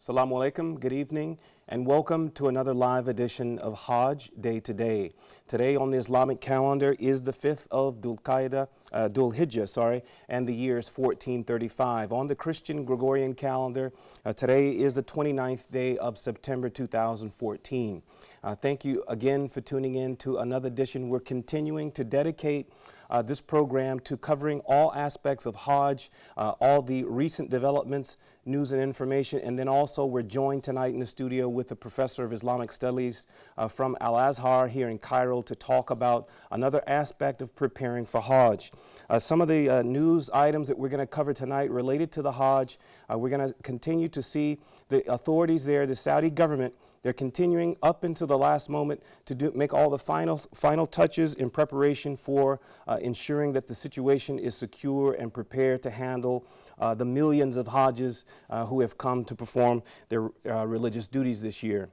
Assalamu alaikum, good evening, and welcome to another live edition of Hajj Day to Day. Today on the Islamic calendar is the 5th of Dhul Hijjah, and the year is 1435. On the Christian Gregorian calendar, today is the 29th day of September 2014. Thank you again for tuning in to another edition. We're continuing to dedicate this program to covering all aspects of Hajj, all the recent developments, news and information, and then also we're joined tonight in the studio with the professor of Islamic Studies from Al-Azhar here in Cairo to talk about another aspect of preparing for Hajj. Some of the news items that we're going to cover tonight related to the Hajj, we're going to continue to see the authorities there, the Saudi government, they're continuing up until the last moment to make all the final touches in preparation for ensuring that the situation is secure and prepared to handle the millions of Hajjis who have come to perform their religious duties this year.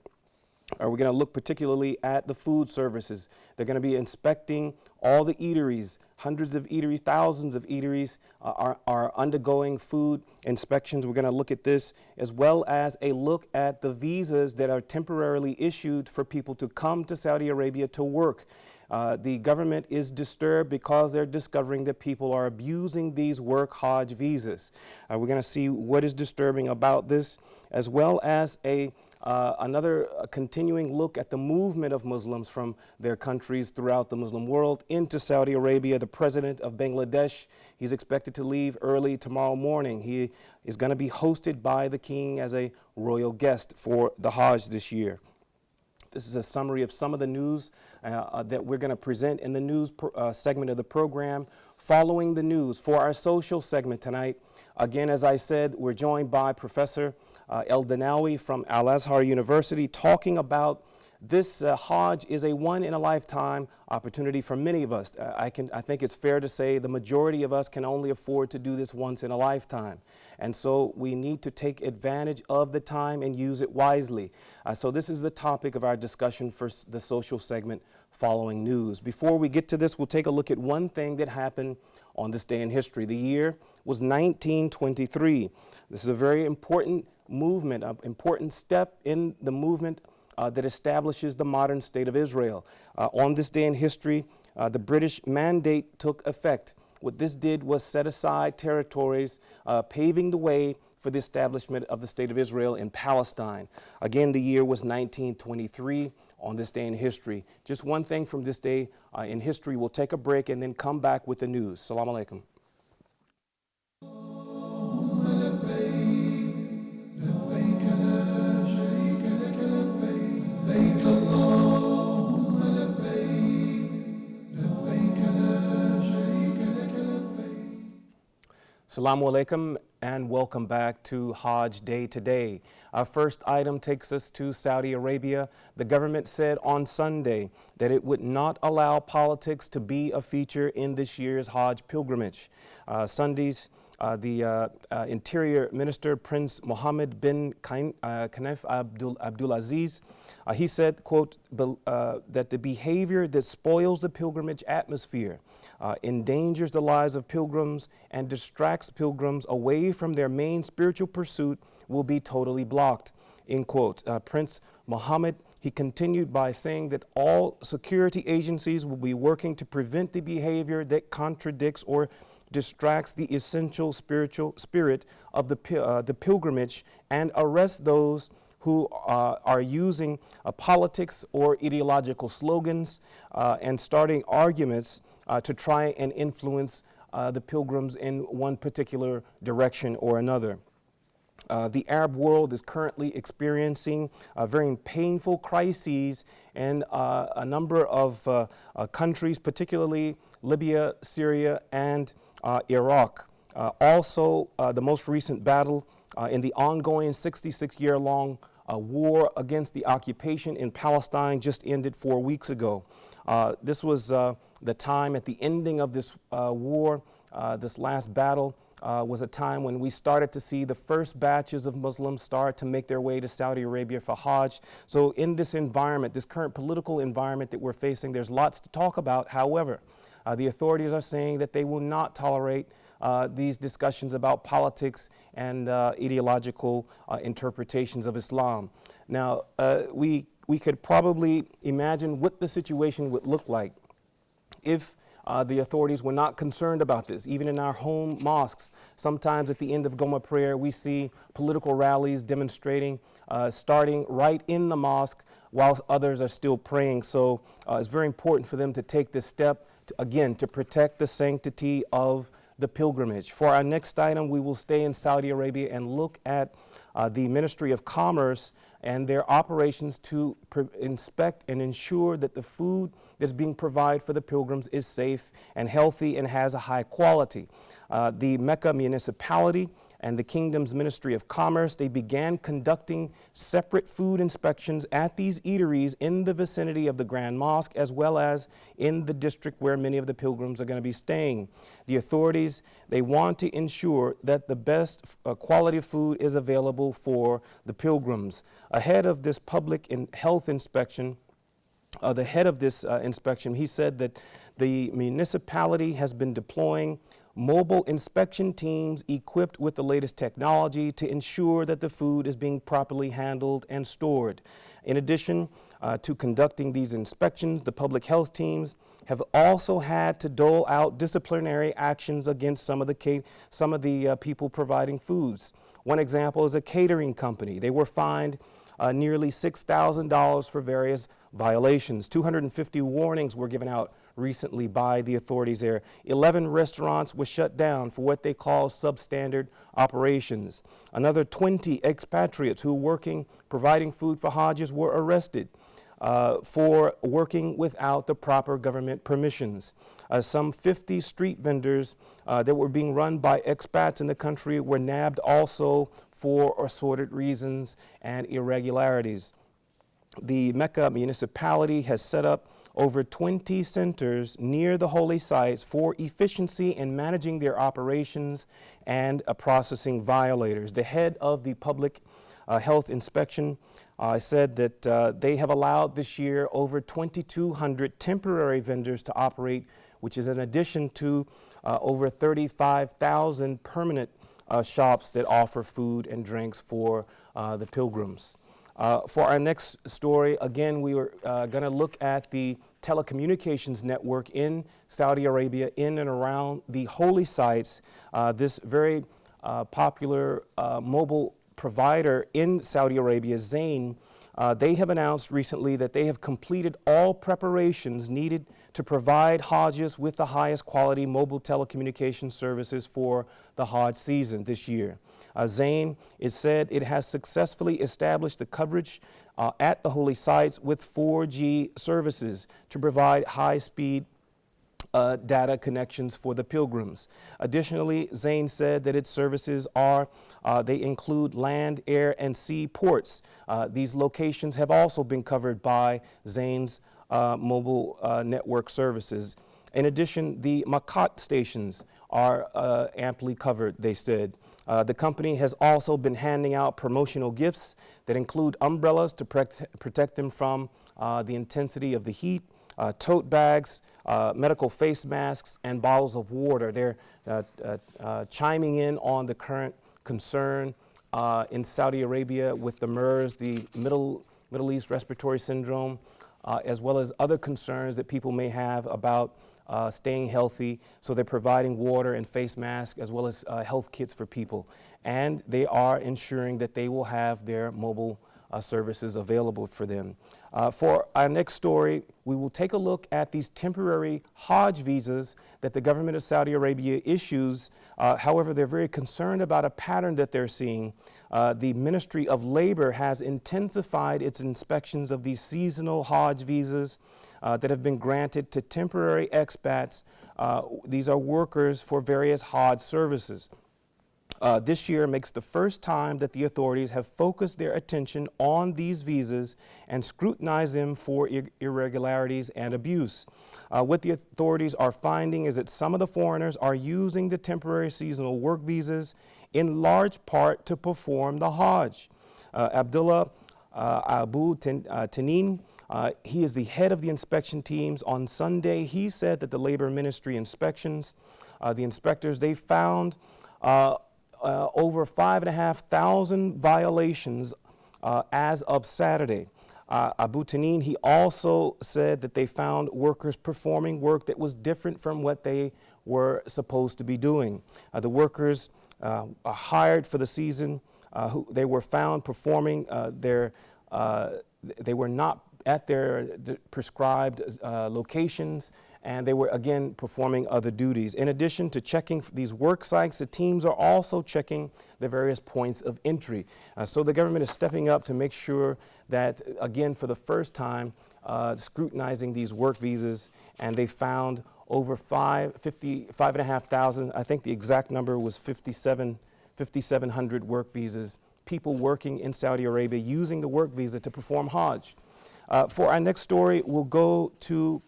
We're going to look particularly at the food services. They're going to be inspecting all the eateries. Hundreds of eateries, thousands of eateries are undergoing food inspections. We're going to look at this, as well as a look at the visas that are temporarily issued for people to come to Saudi Arabia to work. The government is disturbed because they're discovering that people are abusing these work Hajj visas. We're going to see what is disturbing about this, as well as another continuing look at the movement of Muslims from their countries throughout the Muslim world into Saudi Arabia. The president of Bangladesh, he's expected to leave early tomorrow morning. He is going to be hosted by the king as a royal guest for the Hajj this year. This is a summary of some of the news that we're going to present in the news segment of the program. Following the news, for our social segment tonight, again, as I said, we're joined by Professor El Danawi from Al-Azhar University, talking about this Hajj is a one-in-a-lifetime opportunity for many of us. I think it's fair to say the majority of us can only afford to do this once in a lifetime. And so we need to take advantage of the time and use it wisely. So this is the topic of our discussion for the social segment following news. Before we get to this, we'll take a look at one thing that happened on this day in history. The year was 1923. This is a very important movement, an important step in the movement that establishes the modern state of Israel. On this day in history, the British mandate took effect. What this did was set aside territories, paving the way for the establishment of the state of Israel in Palestine. Again, the year was 1923 on this day in history. Just one thing from this day in history. We'll take a break and then come back with the news. Assalamu alaikum. Assalamu alaikum and welcome back to Hajj Day Today. Our first item takes us to Saudi Arabia. The government said on Sunday that it would not allow politics to be a feature in this year's Hajj pilgrimage. Sunday's the Interior Minister, Prince Mohammed bin Khanif Abdulaziz, he said, quote, that the behavior that spoils the pilgrimage atmosphere, endangers the lives of pilgrims, and distracts pilgrims away from their main spiritual pursuit will be totally blocked, end quote. Prince Mohammed, he continued by saying that all security agencies will be working to prevent the behavior that contradicts or distracts the essential spiritual spirit of the pilgrimage and arrest those who are using politics or ideological slogans and starting arguments to try and influence the pilgrims in one particular direction or another. The Arab world is currently experiencing very painful crises in a number of countries, particularly Libya, Syria, and Iraq. Also, the most recent battle in the ongoing 66-year-long war against the occupation in Palestine just ended 4 weeks ago. This was the time at the ending of this war, this last battle, was a time when we started to see the first batches of Muslims start to make their way to Saudi Arabia for Hajj. So in this environment, this current political environment that we're facing, there's lots to talk about. However, the authorities are saying that they will not tolerate these discussions about politics and ideological interpretations of Islam. Now, we could probably imagine what the situation would look like if the authorities were not concerned about this. Even in our home mosques, sometimes at the end of Goma prayer, we see political rallies demonstrating, starting right in the mosque while others are still praying. So it's very important for them to take this step, again, to protect the sanctity of the pilgrimage. For our next item, we will stay in Saudi Arabia and look at the Ministry of Commerce and their operations to inspect and ensure that the food that's being provided for the pilgrims is safe and healthy and has a high quality. The Mecca municipality and the Kingdom's Ministry of Commerce, they began conducting separate food inspections at these eateries in the vicinity of the Grand Mosque, as well as in the district where many of the pilgrims are going to be staying. The authorities, they want to ensure that the best quality food is available for the pilgrims. Ahead of this public health inspection, the head of this inspection, he said that the municipality has been deploying mobile inspection teams equipped with the latest technology to ensure that the food is being properly handled and stored. In addition to conducting these inspections, the public health teams have also had to dole out disciplinary actions against some of the people providing foods. One example is a catering company. They were fined nearly $6,000 for various violations. 250 warnings were given out recently by the authorities there. 11 restaurants were shut down for what they call substandard operations. Another 20 expatriates who were providing food for Hajjs were arrested for working without the proper government permissions. Some 50 street vendors that were being run by expats in the country were nabbed also for assorted reasons and irregularities. The Mecca municipality has set up over 20 centers near the holy sites for efficiency in managing their operations and processing violators. The head of the public health inspection said that they have allowed this year over 2,200 temporary vendors to operate, which is in addition to over 35,000 permanent shops that offer food and drinks for the pilgrims. For our next story, again, we were going to look at the telecommunications network in Saudi Arabia, in and around the holy sites. This very popular mobile provider in Saudi Arabia, Zain, they have announced recently that they have completed all preparations needed to provide Hajjs with the highest quality mobile telecommunication services for the Hajj season this year. Zain, it said it has successfully established the coverage at the holy sites with 4G services to provide high-speed data connections for the pilgrims. Additionally, Zain said that its services they include land, air, and sea ports. These locations have also been covered by Zain's mobile network services. In addition, the Makat stations are amply covered, they said. The company has also been handing out promotional gifts that include umbrellas to protect them from the intensity of the heat, tote bags, medical face masks, and bottles of water. They're chiming in on the current concern in Saudi Arabia with the MERS, the Middle East Respiratory Syndrome, as well as other concerns that people may have about staying healthy. So they're providing water and face masks as well as health kits for people. And they are ensuring that they will have their mobile services available for them. For our next story, we will take a look at these temporary Hajj visas that the government of Saudi Arabia issues. However, they're very concerned about a pattern that they're seeing. The Ministry of Labor has intensified its inspections of these seasonal Hajj visas that have been granted to temporary expats. These are workers for various Hajj services. This year makes the first time that the authorities have focused their attention on these visas and scrutinized them for irregularities and abuse. What the authorities are finding is that some of the foreigners are using the temporary seasonal work visas in large part to perform the Hajj. Abdullah Abu Tanin, he is the head of the inspection teams. On Sunday, he said that the Labor Ministry inspections the inspectors, they found over 5,500 violations as of Saturday. Abu Tanin, he also said that they found workers performing work that was different from what they were supposed to be doing. The workers hired for the season, they were found performing they were not at their prescribed locations, and they were again performing other duties. In addition to checking these work sites, the teams are also checking the various points of entry. So the government is stepping up to make sure that, again, for the first time, scrutinizing these work visas, and they found over 5,500, I think the exact number was 5,700 work visas, people working in Saudi Arabia using the work visa to perform Hajj. For our next story, we'll go to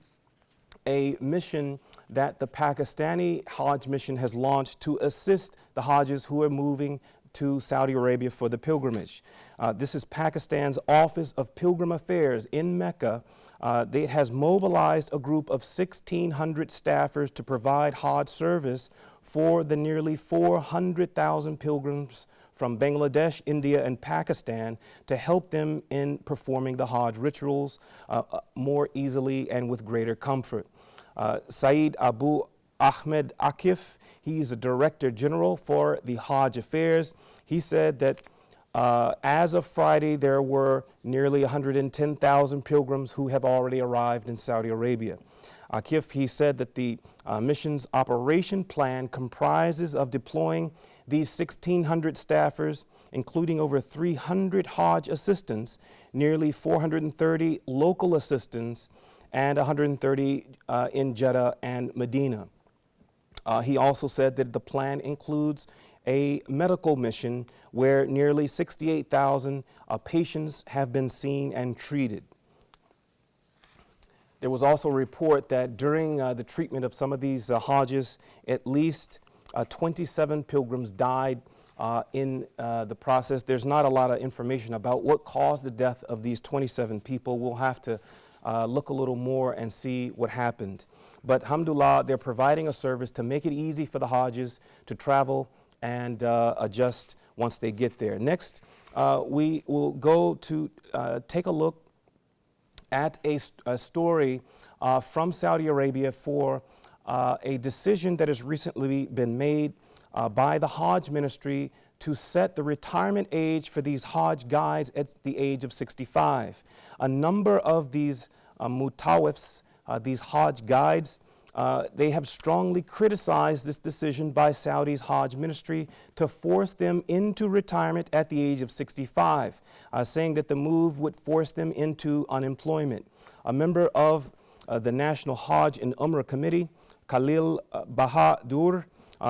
a mission that the Pakistani Hajj mission has launched to assist the Hajjis who are moving to Saudi Arabia for the pilgrimage. This is Pakistan's Office of Pilgrim Affairs in Mecca. It has mobilized a group of 1,600 staffers to provide Hajj service for the nearly 400,000 pilgrims from Bangladesh, India, and Pakistan to help them in performing the Hajj rituals more easily and with greater comfort. Saeed Abu Ahmed Akif, he's a Director General for the Hajj Affairs. He said that as of Friday, there were nearly 110,000 pilgrims who have already arrived in Saudi Arabia. Akif, he said that the mission's operation plan comprises of deploying these 1,600 staffers, including over 300 Hajj assistants, nearly 430 local assistants, and 130 in Jeddah and Medina. He also said that the plan includes a medical mission where nearly 68,000 patients have been seen and treated. There was also a report that during the treatment of some of these Hajjis, at least 27 pilgrims died in the process. There's not a lot of information about what caused the death of these 27 people. We'll have to look a little more and see what happened. But alhamdulillah, they're providing a service to make it easy for the Hajjis to travel and adjust once they get there. Next, we will go to take a look at a story from Saudi Arabia for a decision that has recently been made by the Hajj ministry to set the retirement age for these Hajj guides at the age of 65. A number of these mutawifs, these Hajj guides, they have strongly criticized this decision by Saudi's Hajj ministry to force them into retirement at the age of 65, saying that the move would force them into unemployment. A member of the National Hajj and Umrah Committee, Khalil Bahadur,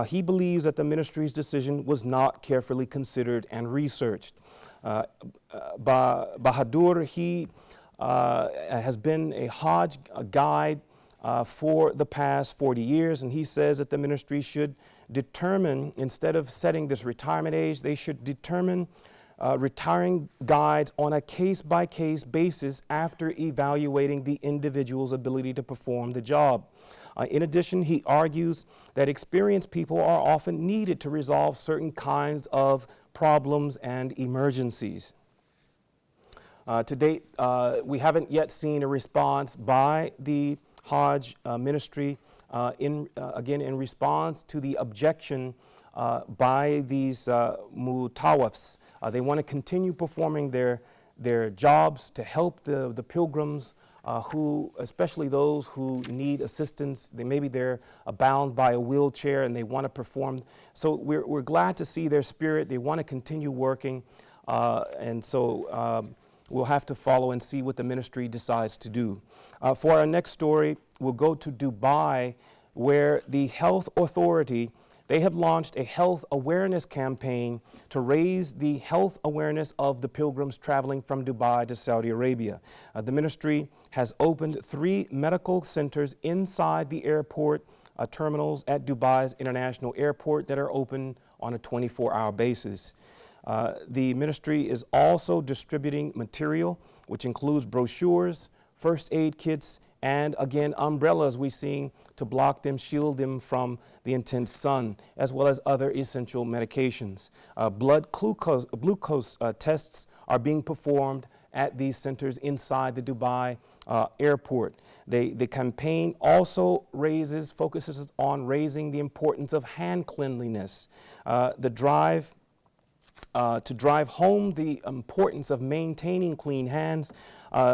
he believes that the ministry's decision was not carefully considered and researched. Bahadur, he has been a Hajj guide for the past 40 years, and he says that the ministry should determine, instead of setting this retirement age, they should determine retiring guides on a case-by-case basis after evaluating the individual's ability to perform the job. In addition, he argues that experienced people are often needed to resolve certain kinds of problems and emergencies. To date, we haven't yet seen a response by the Hajj ministry in response to the objection by these mutawafs. They want to continue performing their jobs to help the pilgrims who, especially those who need assistance. Maybe they're bound by a wheelchair and they want to perform. So we're glad to see their spirit. They want to continue working, and so we'll have to follow and see what the ministry decides to do. For our next story, we'll go to Dubai, where the health authority, they have launched a health awareness campaign to raise the health awareness of the pilgrims traveling from Dubai to Saudi Arabia. The ministry has opened 3 medical centers inside the airport terminals at Dubai's International Airport that are open on a 24-hour basis. The ministry is also distributing material, which includes brochures, first aid kits, And again, umbrellas we see to block them, shield them from the intense sun, as well as other essential medications. Blood glucose tests are being performed at these centers inside the Dubai airport. The campaign also focuses on raising the importance of hand cleanliness. To drive home the importance of maintaining clean hands,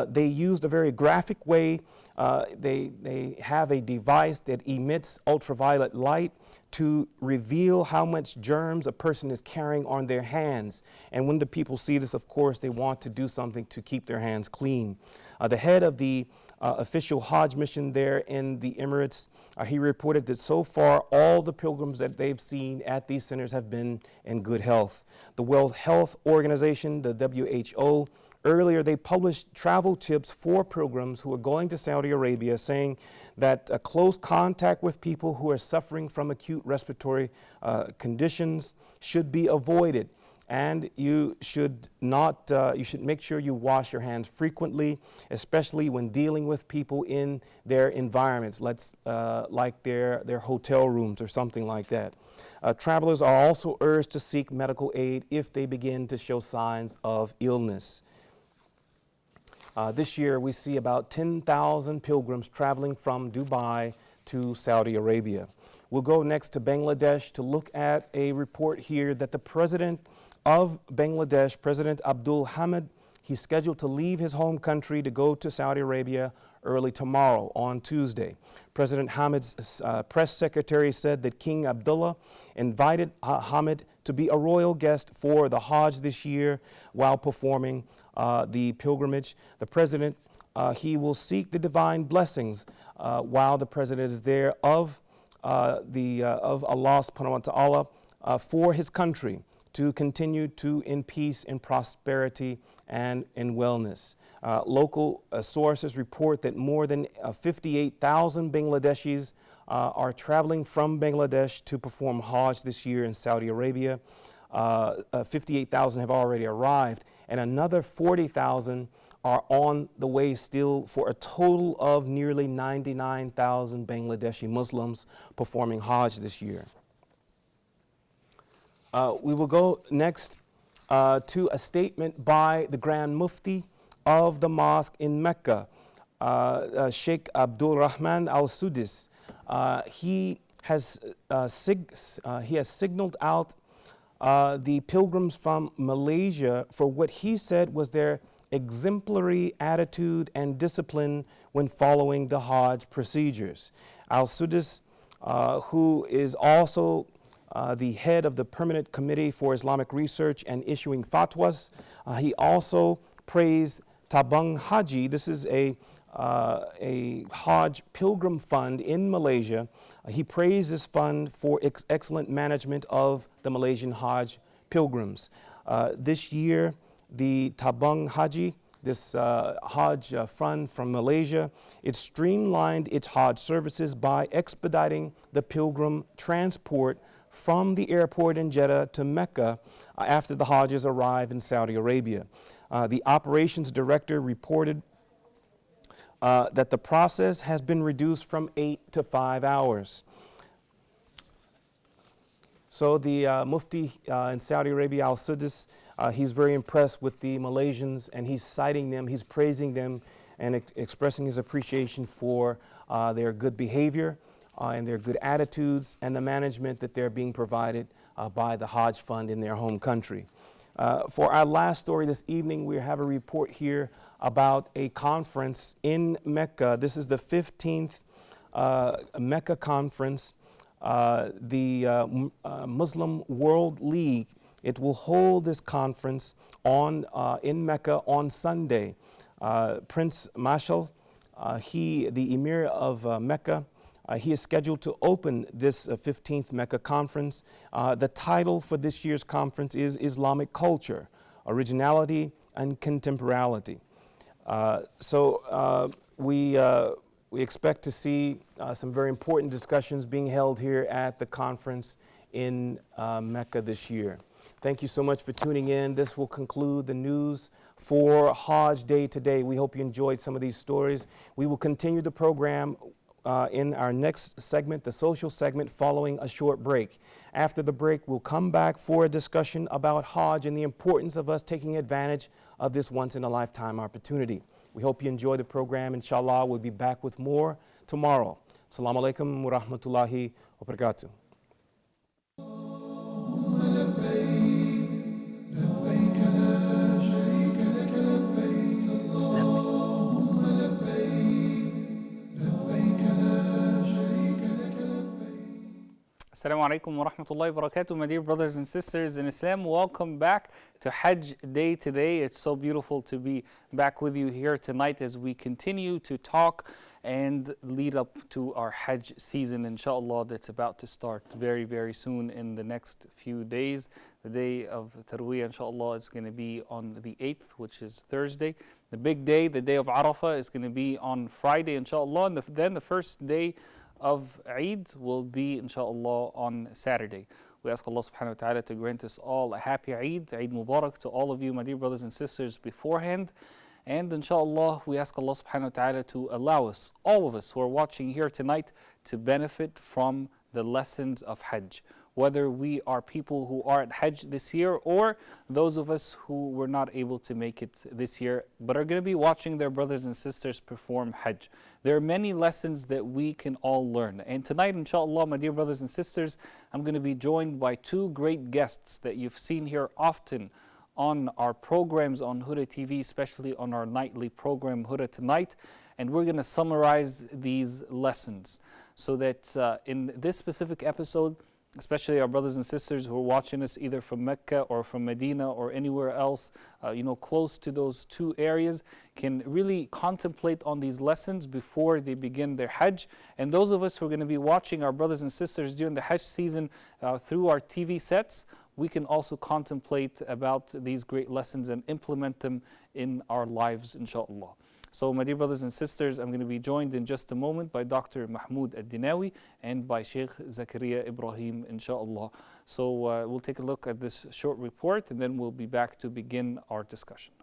they used a very graphic way. They have a device that emits ultraviolet light to reveal how much germs a person is carrying on their hands. And when the people see this, of course, they want to do something to keep their hands clean. The head of the official Hajj mission there in the Emirates, he reported that so far all the pilgrims that they've seen at these centers have been in good health. The World Health Organization, the WHO, earlier they published travel tips for pilgrims who are going to Saudi Arabia, saying that close contact with people who are suffering from acute respiratory conditions should be avoided. And you should make sure you wash your hands frequently, especially when dealing with people in their environments, like their hotel rooms or something like that. Travelers are also urged to seek medical aid if they begin to show signs of illness. This year we see about 10,000 pilgrims traveling from Dubai to Saudi Arabia. We'll go next to Bangladesh to look at a report here that the president of Bangladesh, President Abdul Hamid, he's scheduled to leave his home country to go to Saudi Arabia early tomorrow on Tuesday. President Hamid's press secretary said that King Abdullah invited Hamid to be a royal guest for the Hajj this year while performing the pilgrimage. The president, he will seek the divine blessings while the president is there of Allah subhanahu wa ta'ala for his country, to continue to in peace and prosperity and in wellness. Local sources report that more than 58,000 Bangladeshis are traveling from Bangladesh to perform Hajj this year in Saudi Arabia. 58,000 have already arrived, and another 40,000 are on the way still, for a total of nearly 99,000 Bangladeshi Muslims performing Hajj this year. We will go next to a statement by the Grand Mufti of the mosque in Mecca, Sheikh Abdul Rahman al-Sudis. He has signaled out the pilgrims from Malaysia for what he said was their exemplary attitude and discipline when following the Hajj procedures. Al-Sudis, who is also the head of the Permanent Committee for Islamic Research and issuing fatwas, he also praised Tabung Haji. This is a Hajj pilgrim fund in Malaysia. He praised this fund for excellent management of the Malaysian Hajj pilgrims. This year, the Tabung Haji, this Hajj fund from Malaysia, it streamlined its Hajj services by expediting the pilgrim transport from the airport in Jeddah to Mecca after the Hajjis arrive in Saudi Arabia. The operations director reported that the process has been reduced from 8 to 5 hours. So the Mufti in Saudi Arabia, Al-Sudis, he's very impressed with the Malaysians, and he's citing them, he's praising them, and expressing his appreciation for their good behavior and their good attitudes and the management that they're being provided by the Hajj Fund in their home country. For our last story this evening, we have a report here about a conference in Mecca. This is the 15th Mecca conference. The Muslim World League, it will hold this conference in Mecca on Sunday. Prince Mashal, the Emir of Mecca, he is scheduled to open this 15th Mecca conference. The title for this year's conference is Islamic Culture, Originality and Contemporality. We expect to see some very important discussions being held here at the conference in Mecca this year. Thank you so much for tuning in. This will conclude the news for Hajj Day today. We hope you enjoyed some of these stories. We will continue the program in our next segment, the social segment, following a short break. After the break, we'll come back for a discussion about Hajj and the importance of us taking advantage of this once-in-a-lifetime opportunity. We hope you enjoy the program. Inshallah, we'll be back with more tomorrow. Assalamu alaikum wa rahmatullahi wa barakatuh. Assalamu alaikum wa rahmatullahi wa barakatuh. My dear brothers and sisters in Islam, welcome back to Hajj Day today. It's so beautiful to be back with you here tonight as we continue to talk and lead up to our Hajj season, inshallah, that's about to start very, very soon in the next few days. The day of Tarwiyah, inshallah, is going to be on the 8th, which is Thursday. The big day, the day of Arafah, is going to be on Friday, inshallah, and then the first day of Eid will be, inshallah, on Saturday. We ask Allah subhanahu wa ta'ala to grant us all a happy Eid, Eid Mubarak to all of you, my dear brothers and sisters, beforehand. And inshallah, we ask Allah subhanahu wa ta'ala to allow us, all of us who are watching here tonight, to benefit from the lessons of Hajj. Whether we are people who are at Hajj this year or those of us who were not able to make it this year but are going to be watching their brothers and sisters perform Hajj. There are many lessons that we can all learn. And tonight, inshallah, my dear brothers and sisters, I'm going to be joined by two great guests that you've seen here often on our programs on Huda TV, especially on our nightly program, Huda Tonight. And we're going to summarize these lessons so that in this specific episode, especially our brothers and sisters who are watching us either from Mecca or from Medina or anywhere else, close to those two areas, can really contemplate on these lessons before they begin their Hajj. And those of us who are going to be watching our brothers and sisters during the Hajj season through our TV sets, we can also contemplate about these great lessons and implement them in our lives, inshallah. So, my dear brothers and sisters, I'm going to be joined in just a moment by Dr. Mahmoud Ad-Dinawi and by Sheikh Zakaria Ibrahim, inshallah. So, we'll take a look at this short report and then we'll be back to begin our discussion.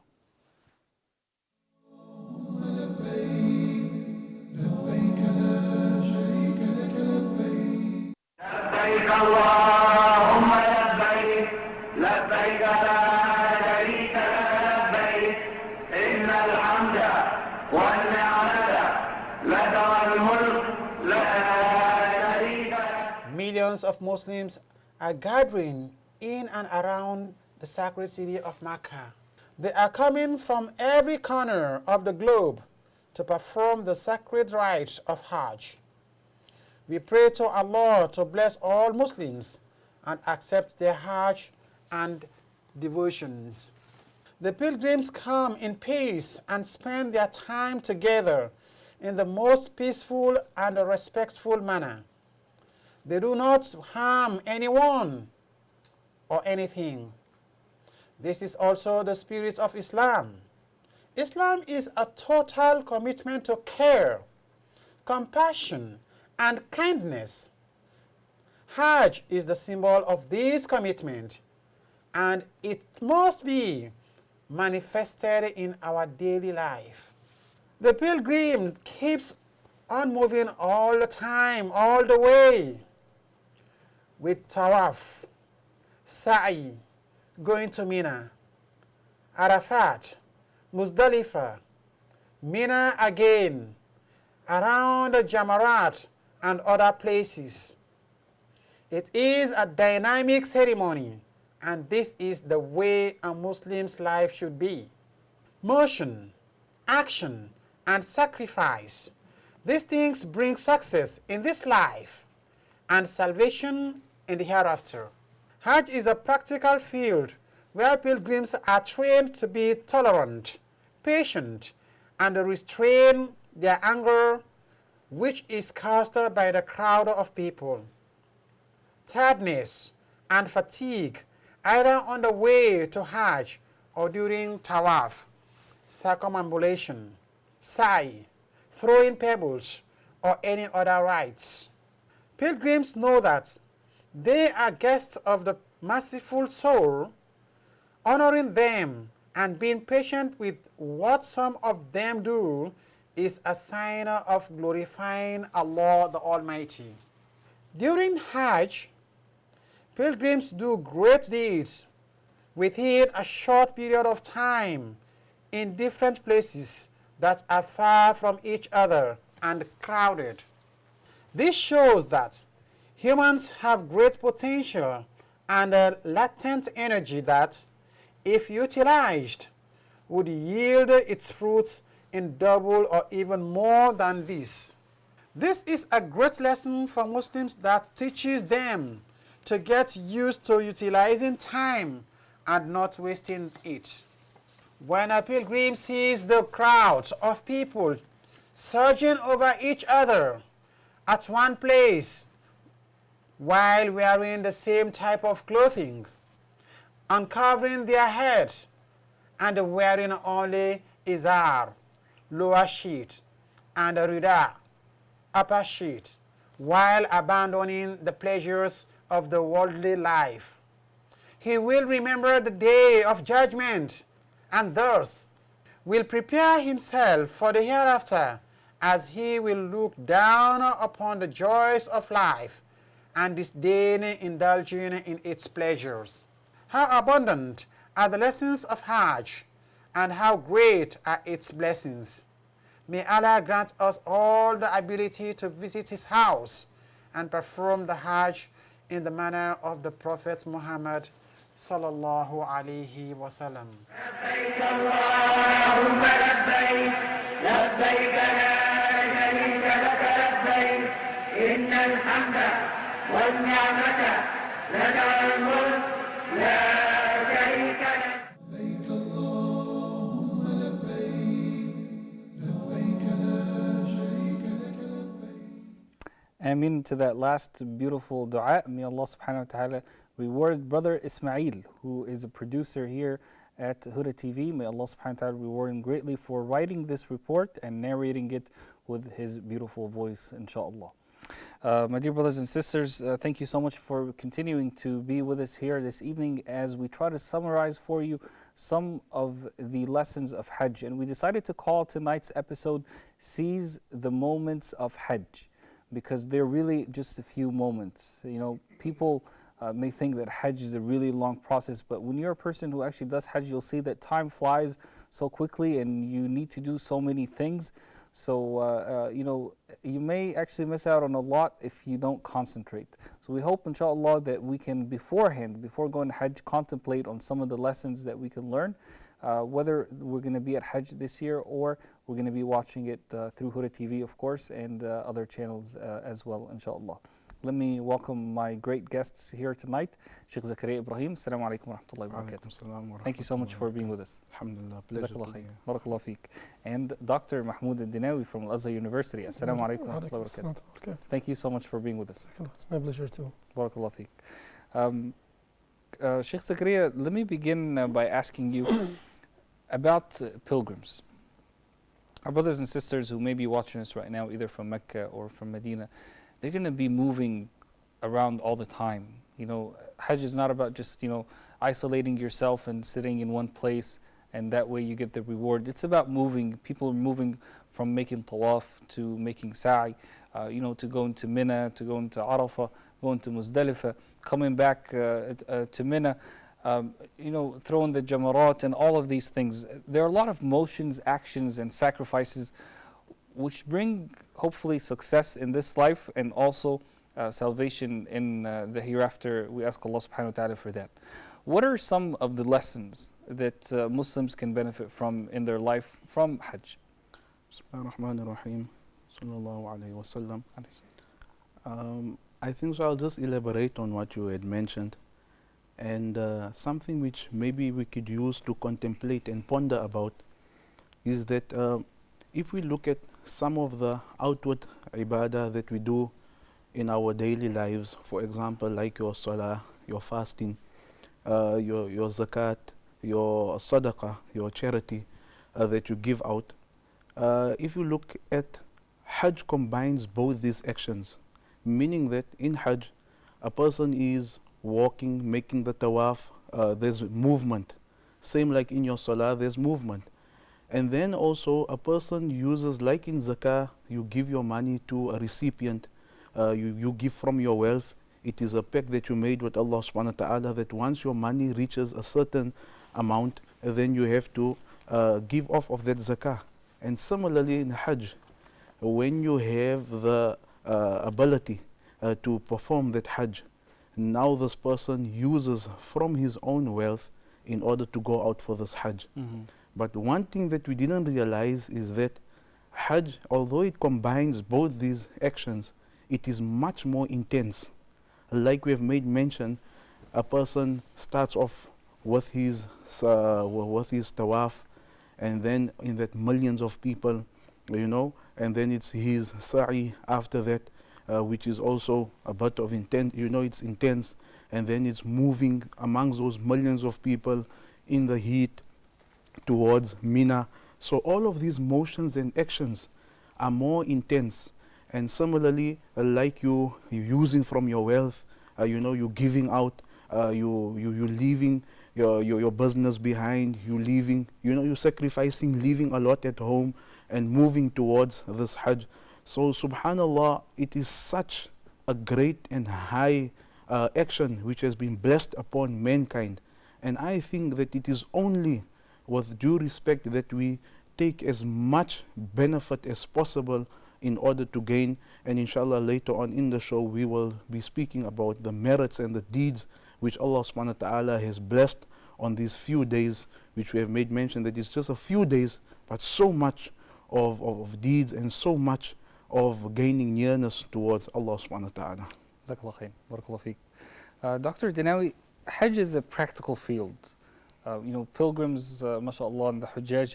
Millions of Muslims are gathering in and around the sacred city of Mecca. They are coming from every corner of the globe to perform the sacred rites of Hajj. We pray to Allah to bless all Muslims and accept their Hajj and devotions. The pilgrims come in peace and spend their time together in the most peaceful and respectful manner. They do not harm anyone or anything. This is also the spirit of Islam. Islam is a total commitment to care, compassion, and kindness. Hajj is the symbol of this commitment, and it must be manifested in our daily life. The pilgrim keeps on moving all the time, all the way, with tawaf, sa'i, going to Mina, Arafat, Muzdalifah, Mina again, around the Jamarat and other places. It is a dynamic ceremony, and this is the way a Muslim's life should be. Motion, action, and sacrifice. These things bring success in this life and salvation in the hereafter. Hajj is a practical field where pilgrims are trained to be tolerant, patient, and restrain their anger, which is caused by the crowd of people. Tiredness and fatigue, either on the way to Hajj or during tawaf, circumambulation, sa'i, throwing pebbles, or any other rites. Pilgrims know that they are guests of the merciful soul, honoring them and being patient with what some of them do is a sign of glorifying Allah the Almighty. During Hajj, pilgrims do great deeds within a short period of time in different places that are far from each other and crowded. This shows that humans have great potential and a latent energy that, if utilized, would yield its fruits in double or even more than this. This is a great lesson for Muslims that teaches them to get used to utilizing time and not wasting it. When a pilgrim sees the crowds of people surging over each other at one place while wearing the same type of clothing, uncovering their heads and wearing only izar, lower sheet, and rida, upper sheet, while abandoning the pleasures of the worldly life, he will remember the day of judgment and thus will prepare himself for the hereafter, as he will look down upon the joys of life and disdain indulging in its pleasures. How abundant are the lessons of Hajj, and how great are its blessings. May Allah grant us all the ability to visit His house and perform the Hajj in the manner of the Prophet Muhammad sallallahu alaihi wasallam. لبيك اللهم لبيك لبيك لا شريك لك لبيك إن الحمد والنعمة لك الملك لا شريك لك. لبيك اللهم لبيك لبيك لا شريك لك لبيك. Ameen to that last beautiful dua. May Allah subhanahu wa ta'ala reward Brother Ismail, who is a producer here at Huda TV. May Allah subhanahu wa ta'ala reward him greatly for writing this report and narrating it with his beautiful voice, inshallah. My dear brothers and sisters, thank you so much for continuing to be with us here this evening as we try to summarize for you some of the lessons of Hajj. And we decided to call tonight's episode Seize the Moments of Hajj, because they're really just a few moments. You know, people may think that Hajj is a really long process, but when you're a person who actually does Hajj, you'll see that time flies so quickly and you need to do so many things. So, you know, you may actually miss out on a lot if you don't concentrate. So we hope, inshallah, that we can beforehand, before going to Hajj, contemplate on some of the lessons that we can learn, whether we're going to be at Hajj this year or we're going to be watching it through Huda TV, of course, and other channels as well, inshallah. Let me welcome my great guests here tonight. Sheikh Zakaria Ibrahim, Assalamu alaikum wa rahmatullahi wa barakatuh. Thank you so much for being with us. Alhamdulillah, pleasure. Jazakallah khair. Barakallah feek. And Dr. Mahmoud Al-Dinawi from Al-Azhar University. Assalamu alaikum wa rahmatullahi wa barakatuh. Thank you so much for being with us. It's my pleasure too. Barakallah feek. Sheikh Zakaria, let me begin by asking you about pilgrims. Our brothers and sisters who may be watching us right now, either from Mecca or from Medina, they're going to be moving around all the time. You know, Hajj is not about just, you know, isolating yourself and sitting in one place and that way you get the reward. It's about moving. People are moving from making tawaf to making sa'i, you know, to going to Mina, to going to Arafah, going to Muzdalifah, coming back to Mina, you know, throwing the jamarat and all of these things. There are a lot of motions, actions, and sacrifices which bring hopefully success in this life and also salvation in the hereafter. We ask Allah subhanahu wa ta'ala for that. What are some of the lessons that Muslims can benefit from in their life from Hajj? Bismillah ar-Rahman ar-Rahim. Sallallahu alayhi wa sallam. I think so. I'll just elaborate on what you had mentioned, and something which maybe we could use to contemplate and ponder about is that if we look at some of the outward ibadah that we do in our daily lives, for example, like your salah, your fasting, your zakat, your sadaqah, your charity that you give out. If you look at Hajj combines both these actions, meaning that in Hajj, a person is walking, making the tawaf, there's movement. Same like in your salah, there's movement. And then also a person uses, like in zakah, you give your money to a recipient, you give from your wealth. It is a pact that you made with Allah subhanahu wa ta'ala that once your money reaches a certain amount, then you have to give off of that zakah. And similarly in Hajj, when you have the ability to perform that Hajj, now this person uses from his own wealth in order to go out for this Hajj. But one thing that we didn't realize is that Hajj, although it combines both these actions, it is much more intense. Like we have made mention, a person starts off with his tawaf, and then in that millions of people, and then it's his sa'i after that, which is also a bit of intense, it's intense, and then it's moving amongst those millions of people in the heat towards Mina. So all of these motions and actions are more intense. And similarly, like you using from your wealth, you're giving out, you leaving your business behind, you leaving, you're sacrificing, leaving a lot at home and moving towards this Hajj. So subhanallah, it is such a great and high action which has been blessed upon mankind. And I think that it is only with due respect that we take as much benefit as possible in order to gain. And inshallah later on in the show we will be speaking about the merits and the deeds which Allah subhanahu wa ta'ala has blessed on these few days, which we have made mention that it's just a few days, but so much of deeds and so much of gaining nearness towards Allah subhanahu wa ta'ala. Jazakallah khair. Barakallah feek. Dr. Dinawi, Hajj is a practical field. Pilgrims, mashallah, and the Hujjaj,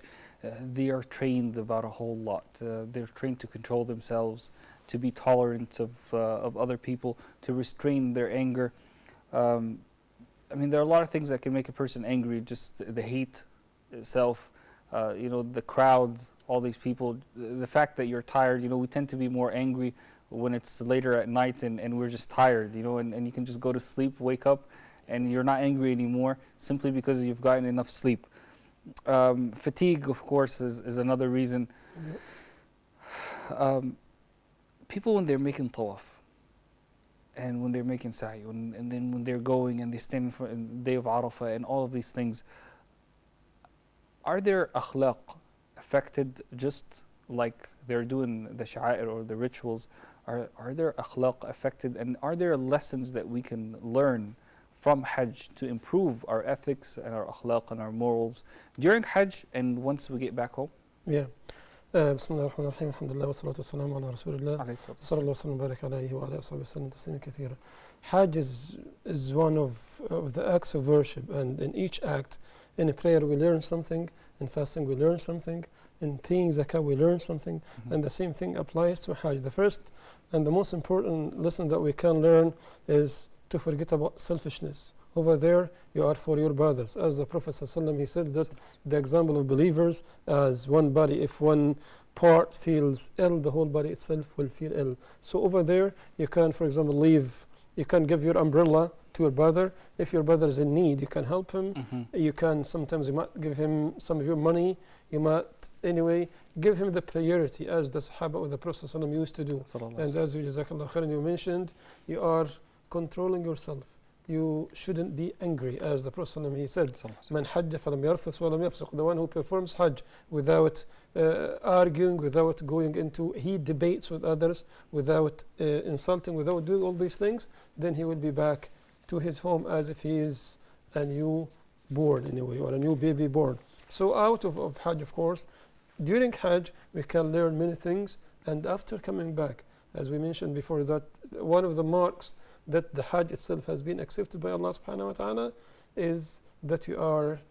they are trained about a whole lot. They're trained to control themselves, to be tolerant of other people, to restrain their anger. There are a lot of things that can make a person angry, just the heat itself, the crowd, all these people, the fact that you're tired. We tend to be more angry when it's later at night and we're just tired, and you can just go to sleep, wake up, and you're not angry anymore simply because you've gotten enough sleep. Fatigue, of course, is another reason. People, when they're making tawaf, and when they're making sa'i, and then when they're going and they stand for the day of Arafah and all of these things, are their akhlaq affected just like they're doing the sha'air or the rituals? Are their akhlaq affected, and are there lessons that we can learn from Hajj to improve our ethics and our akhlaq and our morals during Hajj and once we get back home? Yeah. Bismillah ar-Rahman ar-Rahim, alhamdulillah, wa salatu wa salamu ala rasulillah, sallallahu wa sallam barak alayhi wa alayhi wa sallam taslima kathira. Hajj is one of the acts of worship, and in each act, in a prayer we learn something, in fasting we learn something, in paying zakah we learn something, and the same thing applies to Hajj. The first and the most important lesson that we can learn is to forget about selfishness. Over there, you are for your brothers. As the Prophet ﷺ, he said that the example of believers as one body, if one part feels ill, the whole body itself will feel ill. So over there, you can, for example, you can give your umbrella to your brother. If your brother is in need, you can help him. You can, sometimes you might give him some of your money. You might, anyway, give him the priority as the Sahaba of the Prophet ﷺ used to do. And as Jazakallah khairan, you mentioned, you are controlling yourself. You shouldn't be angry, as the Prophet ﷺ, he said, "Man hajja falam yarfus wa lam yafsuq." The one who performs Hajj without arguing, without going into heat debates with others, without insulting, without doing all these things, then he will be back to his home as if he is a new born in a way, or a new baby born. So out of Hajj, of course, during Hajj we can learn many things, and after coming back, as we mentioned before, that one of the marks that the Hajj itself has been accepted by Allah subhanahu wa ta'ala is that you are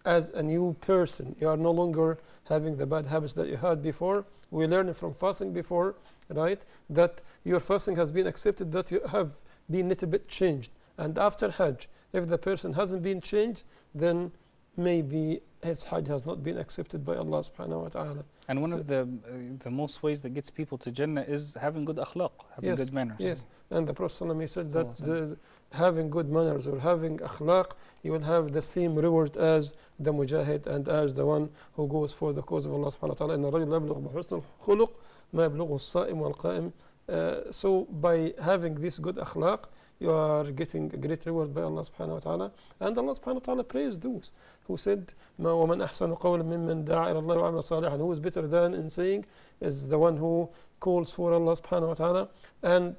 as a new person. You are no longer having the bad habits that you had before. We learned from fasting before, right, that your fasting has been accepted, that you have been a little bit changed. And after Hajj, if the person hasn't been changed, then maybe his Hajj has not been accepted by Allah subhanahu wa ta'ala. And one So- of the most ways that gets people to Jannah is having good akhlaq, having Yes, good manners. Yes, and the Prophet ﷺ, he said that Sallallahu having good manners or having akhlaq, you will have the same reward as the mujahid and as the one who goes for the cause of Allah subhanahu wa ta'ala. إن الرجل لا يبلغ بحسن الخلق ما يبلغه الصائم والقائم. So by having this good akhlaq, you are getting a great reward by Allah subhanahu wa ta'ala. And Allah subhanahu wa ta'ala praised those who said, وَمَنْ أَحْسَنُ قَوْلًا مِمَّنْ دَعَا إِلَى اللَّهِ وَعَمِلَ صَالِحًا. Who is better than in saying is the one who calls for Allah subhanahu wa ta'ala. And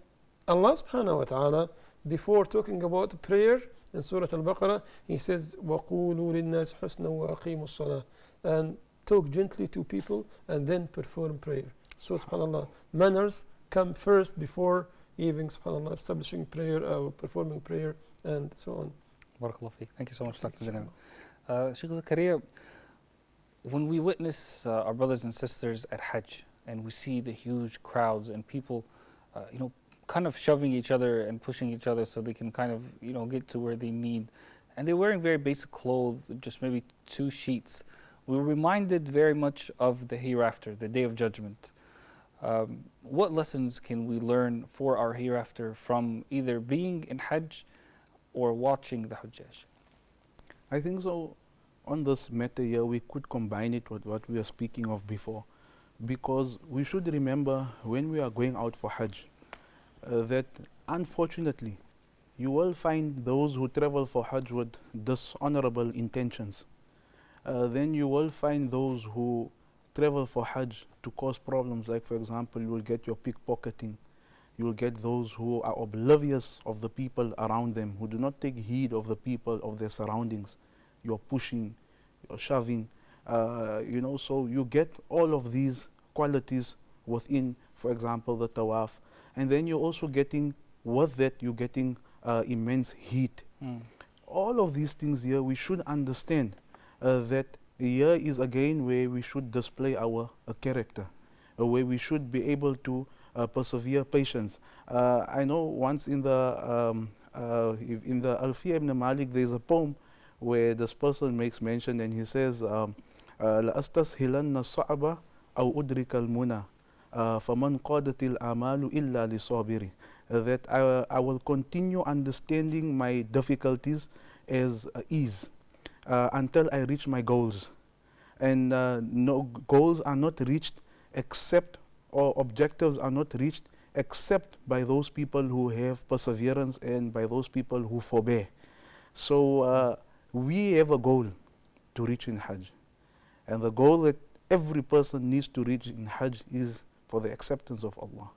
Allah subhanahu wa ta'ala, before talking about prayer in Surah Al-Baqarah, He says, وَقُولُوا لِلنَّاسِ حُسْنًا وَأَقِيمُوا الصَّلَاةِ. And talk gently to people and then perform prayer. So subhanAllah, manners come first before even subhanAllah establishing prayer or performing prayer and so on. Barakallah feek. Thank you so much, Dr. Zainab. Sheikh Zakaria, when we witness our brothers and sisters at Hajj and we see the huge crowds and people, kind of shoving each other and pushing each other so they can kind of, get to where they need, and they're wearing very basic clothes, just maybe 2 sheets, we're reminded very much of the hereafter, the Day of Judgment. What lessons can we learn for our hereafter from either being in Hajj or watching the Hujjaj? I think so. On this matter here, we could combine it with what we were speaking of before, because we should remember when we are going out for Hajj that unfortunately you will find those who travel for Hajj with dishonorable intentions. Then you will find those who travel for Hajj to cause problems, like for example, you will get your pickpocketing. You will get those who are oblivious of the people around them, who do not take heed of the people, of their surroundings. You're pushing, you're shoving, so you get all of these qualities within, for example, the tawaf. And then you're also getting, with that, you're getting immense heat. All of these things here, we should understand that here is again where we should display our character, where we should be able to persevere patience. I know once in the Alfiya ibn Malik, there's a poem where this person makes mention and he says, لَأَسْتَسْهِلَنَّ الصَّعْبَ أَوْ أُدْرِكَ الْمُنَى فَمَنْ قَادَتِ الْآمَالُ إِلَّا لِصَابِرِ. That I will continue understanding my difficulties as ease until I reach my goals. And no goals are not reached except, or objectives are not reached except by those people who have perseverance and by those people who forbear. So we have a goal to reach in Hajj. And the goal that every person needs to reach in Hajj is for the acceptance of Allah.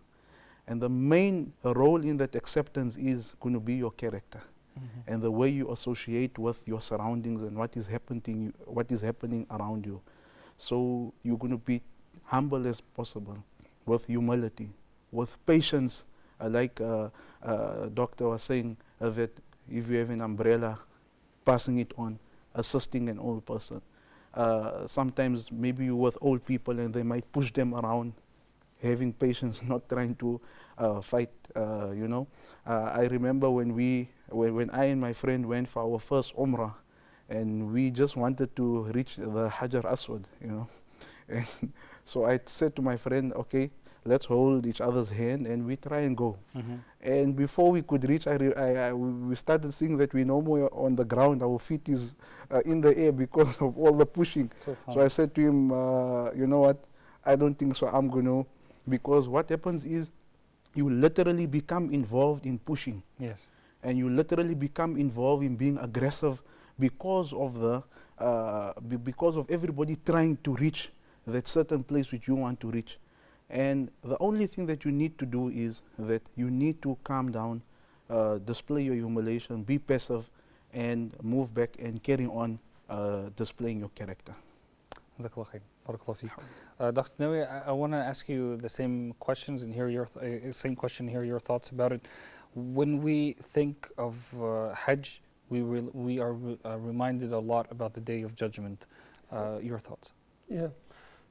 And the main role in that acceptance is going to be your character. And the way you associate with your surroundings and what is happening around you. So you're going to be humble as possible, with humility, with patience. Like Doctor was saying, that if you have an umbrella, passing it on, assisting an old person. Sometimes maybe you're with old people and they might push them around, having patience, not trying to fight, I remember when I and my friend went for our first Umrah, and we just wanted to reach the Hajar Aswad, And so I said to my friend, okay, let's hold each other's hand and we try and go. And before we could reach, we started seeing that we're no more on the ground, our feet is in the air because of all the pushing. So I said to him, you know what, I don't think so, I'm going to, because what happens is you literally become involved in pushing. Yes. And you literally become involved in being aggressive because of everybody trying to reach that certain place which you want to reach. And the only thing that you need to do is that you need to calm down, display your humiliation, be passive, and move back and carry on displaying your character. Jazakallah khair. Barakallah feek. Dr. Nawi, I want to ask you the same questions and hear your your thoughts about it. When we think of Hajj, we are reminded a lot about the Day of Judgment. Your thoughts? Yeah,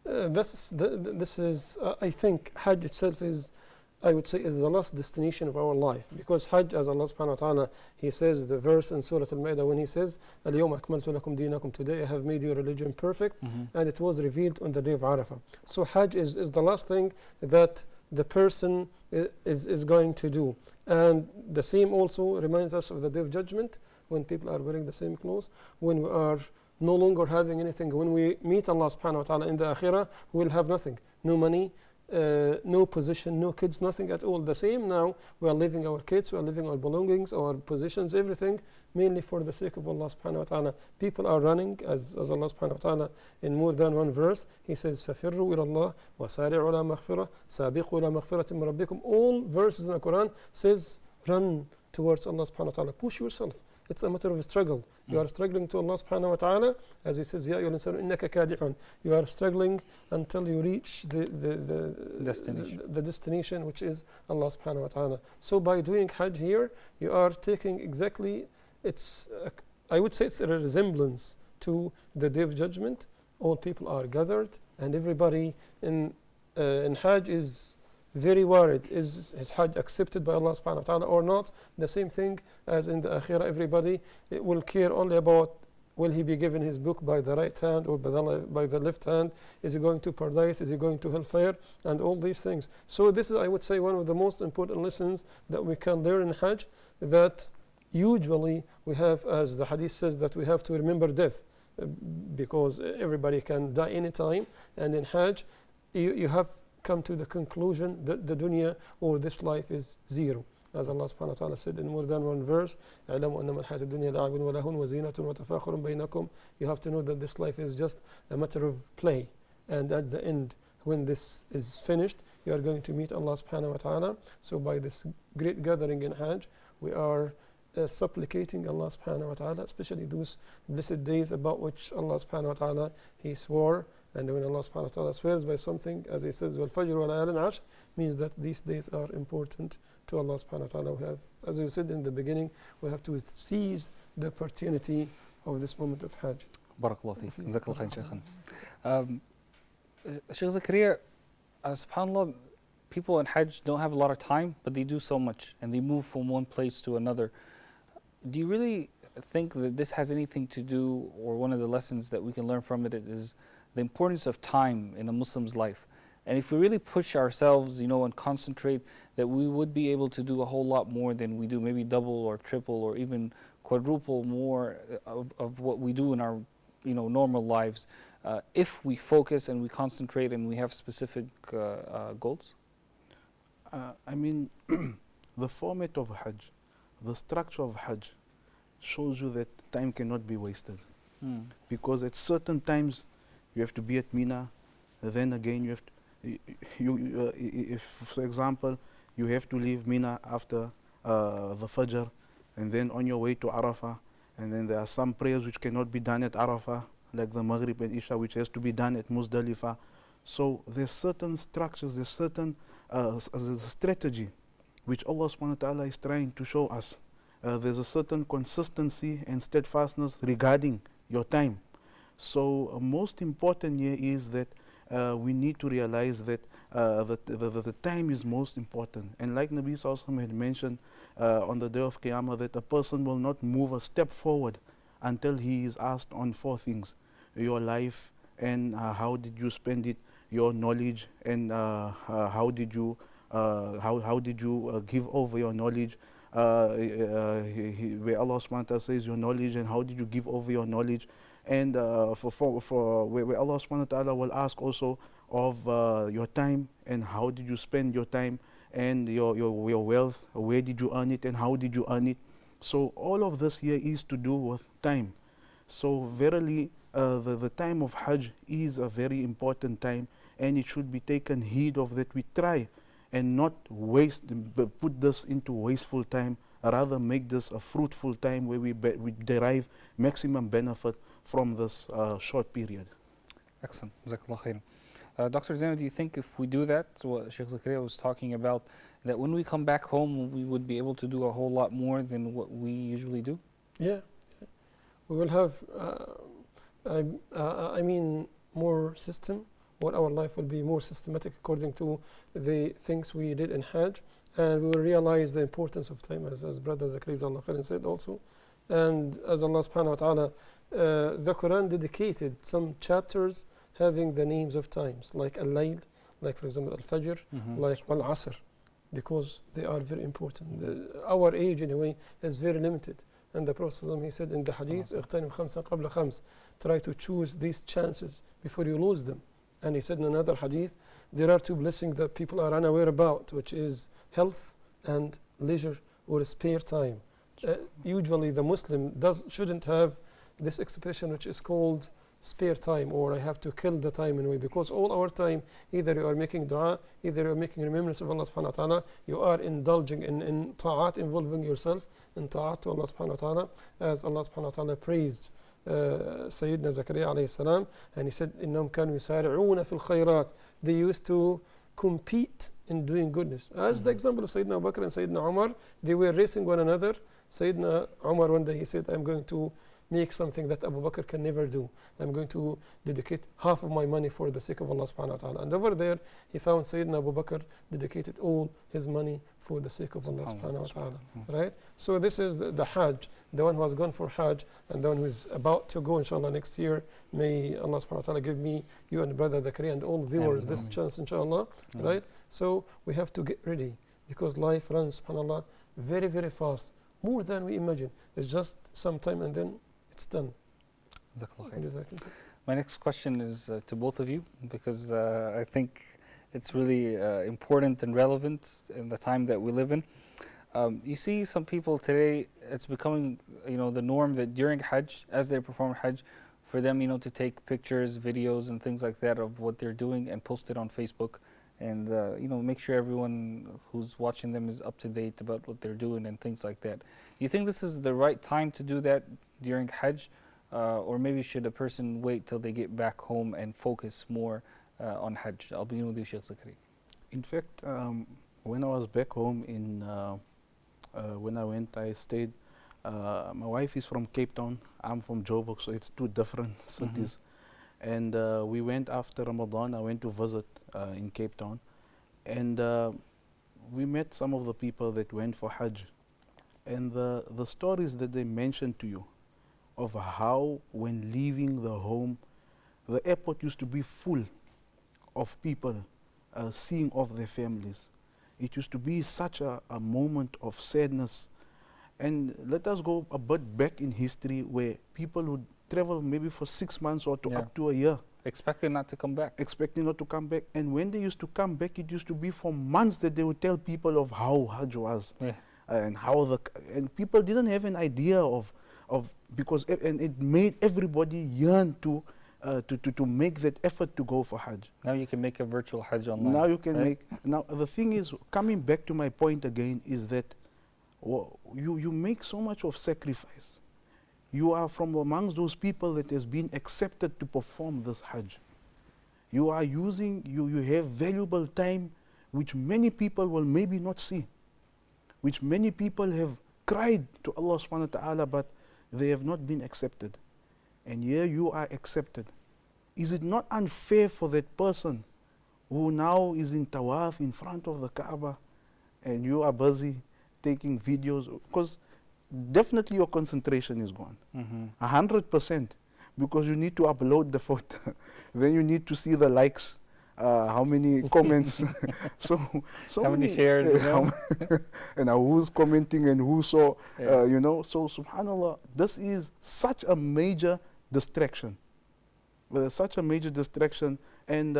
this is I think Hajj itself is I would say, is the last destination of our life. Because Hajj, as Allah subhanahu wa ta'ala, He says, the verse in Surah Al-Ma'idah when He says, الْيَوْمَ أَكْمَلْتُ لَكُمْ دِينَكُمْ, today I have made your religion perfect, and it was revealed on the day of Arafah. So Hajj is the last thing that the person is going to do. And the same also reminds us of the Day of Judgment, when people are wearing the same clothes, when we are no longer having anything. When we meet Allah subhanahu wa ta'ala in the Akhirah, we will have nothing. No money, no position, no kids, nothing at all. The same now, we are leaving our kids, we are leaving our belongings, our possessions, everything, mainly for the sake of Allah subhanahu wa ta'ala. People are running, as Allah subhanahu wa ta'ala in more than one verse, He says, فَفِرُّوا إِلَى اللَّهِ وَسَارِعُوا إِلَى مَغْفِرَةٍ سَابِقُوا إِلَى مَغْفِرَةٍ مِّن رَبِّكُمْ. All verses in the Quran says, run towards Allah subhanahu wa ta'ala. Push yourself. It's a matter of struggle. You are struggling to Allah subhanahu wa ta'ala, as He says, يَا أَيُّهَا الْإِنسَانُ إِنَّكَ كَادِحٌ. You are struggling until you reach the destination, which is Allah subhanahu wa ta'ala. So by doing Hajj here, you are taking exactly, I would say it's a resemblance to the Day of Judgment. All people are gathered, and everybody in Hajj is very worried. Is his Hajj accepted by Allah subhanahu wa ta'ala or not? The same thing as in the Akhirah, everybody will care only about, will he be given his book by the right hand or by the left hand? Is he going to paradise? Is he going to hellfire? And all these things. So this is, I would say, one of the most important lessons that we can learn in Hajj, that usually we have, as the hadith says, that we have to remember death, because everybody can die anytime. And in Hajj, you have come to the conclusion that the dunya or this life is zero. As Allah subhanahu wa ta'ala said in more than one verse, اعلموا أنما الحياة الدنيا لعب ولهو وزينة وتفاخر بينكم. You have to know that this life is just a matter of play. And at the end, when this is finished, you are going to meet Allah subhanahu wa ta'ala. So by this great gathering in Hajj, we are supplicating Allah subhanahu wa ta'ala, especially those blessed days about which Allah subhanahu wa ta'ala He swore. And when Allah subhanahu wa ta'ala swears by something, as He says, وَالْفَجْرِ وَلَيَالٍ عَشْرٍ, means that these days are important to Allah subhanahu wa ta'ala. We have, as you said in the beginning, we have to seize the opportunity of this moment of Hajj. Barakallah feek. Jazakallah khair, Shaykhan. Shaykh Zakaria, subhanAllah, people in Hajj don't have a lot of time, but they do so much, and they move from one place to another. Do you really think that this has anything to do, or one of the lessons that we can learn from it is the importance of time in a Muslim's life? And if we really push ourselves, and concentrate, that we would be able to do a whole lot more than we do, maybe double or triple or even quadruple more of what we do in our, normal lives, if we focus and we concentrate and we have specific goals? The format of Hajj, the structure of Hajj shows you that time cannot be wasted. Because at certain times you have to be at Mina, then again you have to, if for example you have to leave Mina after the Fajr, and then on your way to Arafah, and then there are some prayers which cannot be done at Arafah, like the Maghrib and Isha, which has to be done at Muzdalifah. So there's certain structures, there's certain strategy which Allah subhanahu wa ta'ala is trying to show us. There's a certain consistency and steadfastness regarding your time. So most important here is that we need to realize that the time is most important. And like Nabi Sallallahu Alaihi Wasallam had mentioned on the day of Qiyamah, that a person will not move a step forward until he is asked on four things: your life, and how did you spend it; your knowledge, and how did you give over your knowledge. Where Allah subhanahu wa ta'ala says your knowledge, and how did you give over your knowledge. And for where Allah subhanahu wa ta'ala will ask also of your time, and how did you spend your time, and your wealth, where did you earn it and how did you earn it. So all of this here is to do with time. So verily the time of Hajj is a very important time, and it should be taken heed of, that we try and not put this into wasteful time, rather make this a fruitful time where we derive maximum benefit from this short period. Excellent. Jazakallah khairan. Dr. Zainab, do you think if we do that, what Shaykh Zakaria was talking about, that when we come back home we would be able to do a whole lot more than what we usually do? Yeah. We will have, more system, or our life will be more systematic according to the things we did in Hajj, and we will realize the importance of time, as Brother Zakaria said also. And as Allah subhanahu wa ta'ala, the Quran dedicated some chapters having the names of times, like Al-Layl, like for example Al-Fajr, like Al-Asr, because they are very important. Our age anyway is very limited. And the Prophet he said in the hadith, اغتنم خمسا قبل خمس, try to choose these chances before you lose them. And he said in another hadith, there are two blessings that people are unaware about, which is health and leisure or spare time. Usually the Muslim shouldn't have this expression which is called spare time, or I have to kill the time in a way, because all our time, either you are making dua, either you are making remembrance of Allah subhanahu wa ta'ala, you are indulging in ta'at, involving yourself in ta'at to Allah subhanahu wa ta'ala, as Allah subhanahu wa ta'ala praised Sayyidina Zakaria alayhi salam, and he said, إِنَّهُمْ كَانُوا يُسَارِعُونَ فِي الْخَيْرَاتِ. They used to compete in doing goodness. As the example of Sayyidina Abu Bakr and Sayyidina Umar, they were racing one another. Sayyidina Umar one day he said, I'm going to make something that Abu Bakr can never do. I'm going to dedicate half of my money for the sake of Allah subhanahu wa ta'ala. And over there, he found Sayyidina Abu Bakr dedicated all his money for the sake of Allah subhanahu wa ta'ala. Right? So this is the Hajj, the one who has gone for Hajj, and the one who is about to go inshallah next year. May Allah subhanahu wa ta'ala give me, you and Brother Zakaria and all viewers this chance inshallah. Right? So we have to get ready, because life runs subhanallah very, very fast, more than we imagine. It's just some time and then it's done. My next question is to both of you, because I think it's really important and relevant in the time that we live in. You see some people today, it's becoming the norm that during Hajj, as they perform Hajj, for them to take pictures, videos and things like that of what they're doing and post it on Facebook, and make sure everyone who's watching them is up to date about what they're doing and things like that. You think this is the right time to do that during Hajj, or maybe should a person wait till they get back home and focus more on Hajj? I'll begin with you, Sheikh Zakaria. In fact, when I was back home when I went, I stayed. My wife is from Cape Town. I'm from Joburg, so it's two different cities. And we went after Ramadan. I went to visit in Cape Town, and we met some of the people that went for Hajj. And the stories that they mentioned to you of how, when leaving the home, the airport used to be full of people seeing off their families. It used to be such a moment of sadness. And let us go a bit back in history, where people would travel maybe for 6 months or up to a year. Expecting not to come back. Expecting not to come back. And when they used to come back, it used to be for months that they would tell people of how Hajj was. And how and people didn't have an idea of because it made everybody yearn to make that effort to go for Hajj. Now you can make a virtual Hajj online. Now you can make. Now the thing is, coming back to my point again, is that you make so much of sacrifice. You are from amongst those people that has been accepted to perform this Hajj. You are using, you have valuable time which many people will maybe not see, which many people have cried to Allah subhanahu wa ta'ala, but they have not been accepted. And here you are accepted. Is it not unfair for that person who now is in tawaf in front of the Kaaba, and you are busy taking videos? Because definitely your concentration is gone, 100%, because you need to upload the photo. Then you need to see the likes, how many comments, so how many shares, and who's commenting and who saw, So subhanallah, this is such a major distraction. Such a major distraction, and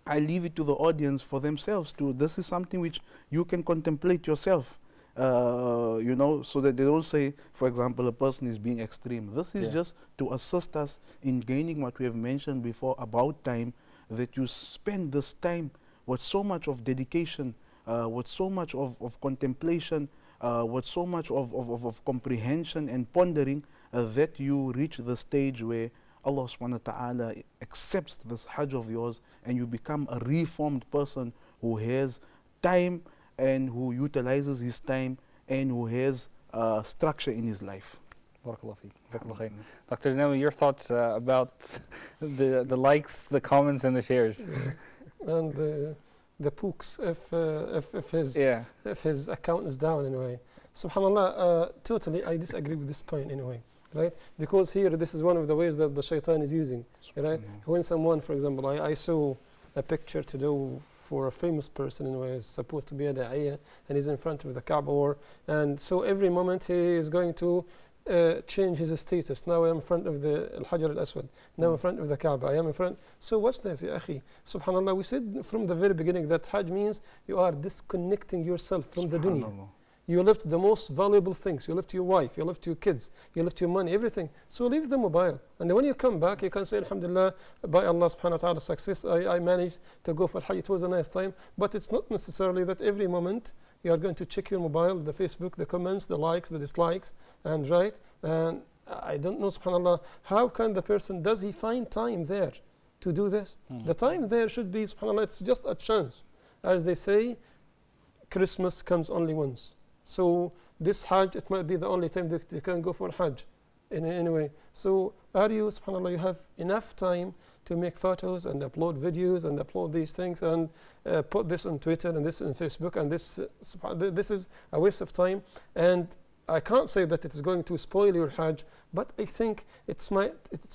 I leave it to the audience for themselves to. This is something which you can contemplate yourself. So that they don't say, for example, a person is being extreme. This is just to assist us in gaining what we have mentioned before about time, that you spend this time with so much of dedication, with so much of contemplation, with so much of comprehension and pondering, that you reach the stage where Allah subhanahu wa ta'ala accepts this Hajj of yours, and you become a reformed person who has time and who utilizes his time and who has structure in his life. Barakallah feek. Jazakallah khair. Dr. Nawi, your thoughts about the likes, the comments, and the shares? And the pooks, Yeah. if his account is down in a way. Subhanallah, totally I disagree with this point in a way, right? Because here this is one of the ways that the shaitan is using, right? When someone, for example, I saw a picture to do for a famous person in a way, is supposed to be a da'iyah, and he's in front of the Kaaba, and so every moment he is going to change his status. Now I am in front of the Al-Hajar Al-Aswad. Now in front of the Kaaba. I am in front. So what's this, ya akhi? Subhanallah, we said from the very beginning that Hajj means you are disconnecting yourself from the dunya. You left the most valuable things. You left your wife, you left your kids, you left your money, everything. So leave the mobile. And when you come back, you can say, Alhamdulillah, by Allah subhanahu wa ta'ala success, I managed to go for Hajj. It was a nice time. But it's not necessarily that every moment you are going to check your mobile, the Facebook, the comments, the likes, the dislikes, and right? And I don't know, subhanAllah, how can the person, does he find time there to do this? The time there should be, subhanAllah, it's just a chance. As they say, Christmas comes only once. So this Hajj, it might be the only time that you can go for Hajj in any way. So are you, subhanAllah, you have enough time to make photos and upload videos and upload these things and put this on Twitter and this on Facebook, and this is a waste of time. And I can't say that it is going to spoil your Hajj, but I think it's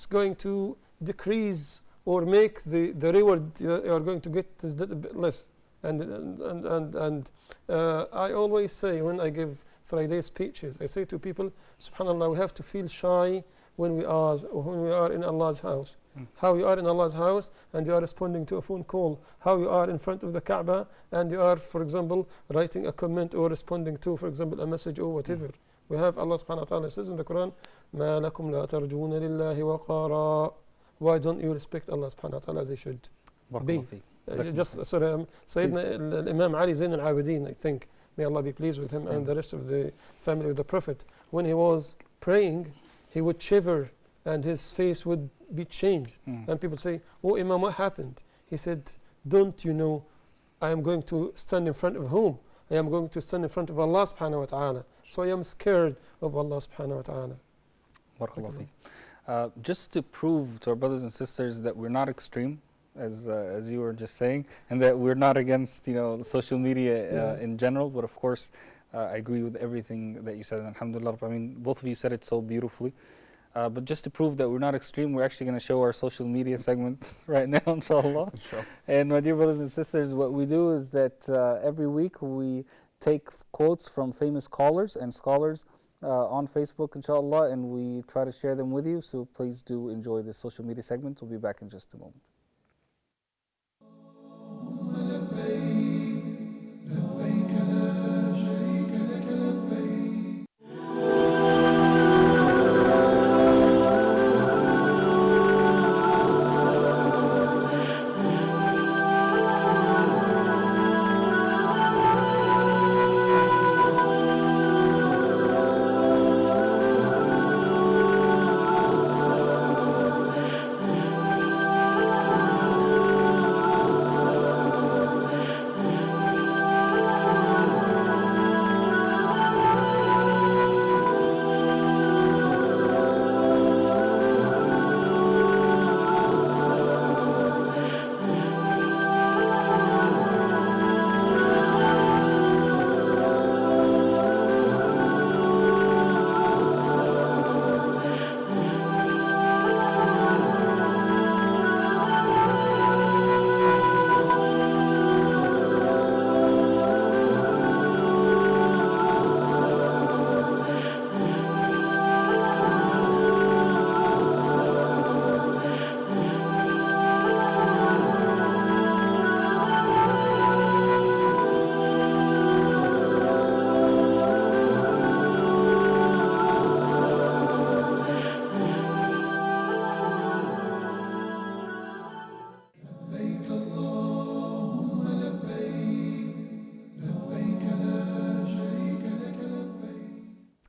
going to decrease or make the reward you are going to get is a little bit less. And I always say when I give Friday speeches, I say to people, subhanAllah, we have to feel shy when we are in Allah's house. How you are in Allah's house and you are responding to a phone call, how you are in front of the Kaaba and you are, for example, writing a comment or responding to, for example, a message or whatever. We have Allah subhanahu wa ta'ala says in the Quran, مَا لَكُمْ لَا تَرْجُونَ لِلَّهِ وَقَارًا. Why don't you respect Allah subhanahu wa ta'ala as they should be? Sayyidina Imam Ali Zain al-Abidin, I think, may Allah be pleased with him, and the rest of the family of the Prophet, when he was praying, he would shiver and his face would be changed. And people say, oh Imam, what happened? He said, don't you know I am going to stand in front of whom? I am going to stand in front of Allah subhanahu wa ta'ala. So I am scared of Allah subhanahu wa ta'ala. Barakallah feek. Just to prove to our brothers and sisters that we're not extreme, as you were just saying, and that we're not against social media in general, but of course I agree with everything that you said. Alhamdulillah, I mean, both of you said it so beautifully. But just to prove that we're not extreme, we're actually going to show our social media segment right now, inshallah. And my dear brothers and sisters, what we do is that every week we take quotes from famous callers and scholars on Facebook, inshallah, and we try to share them with you. So please do enjoy this social media segment. We'll be back in just a moment.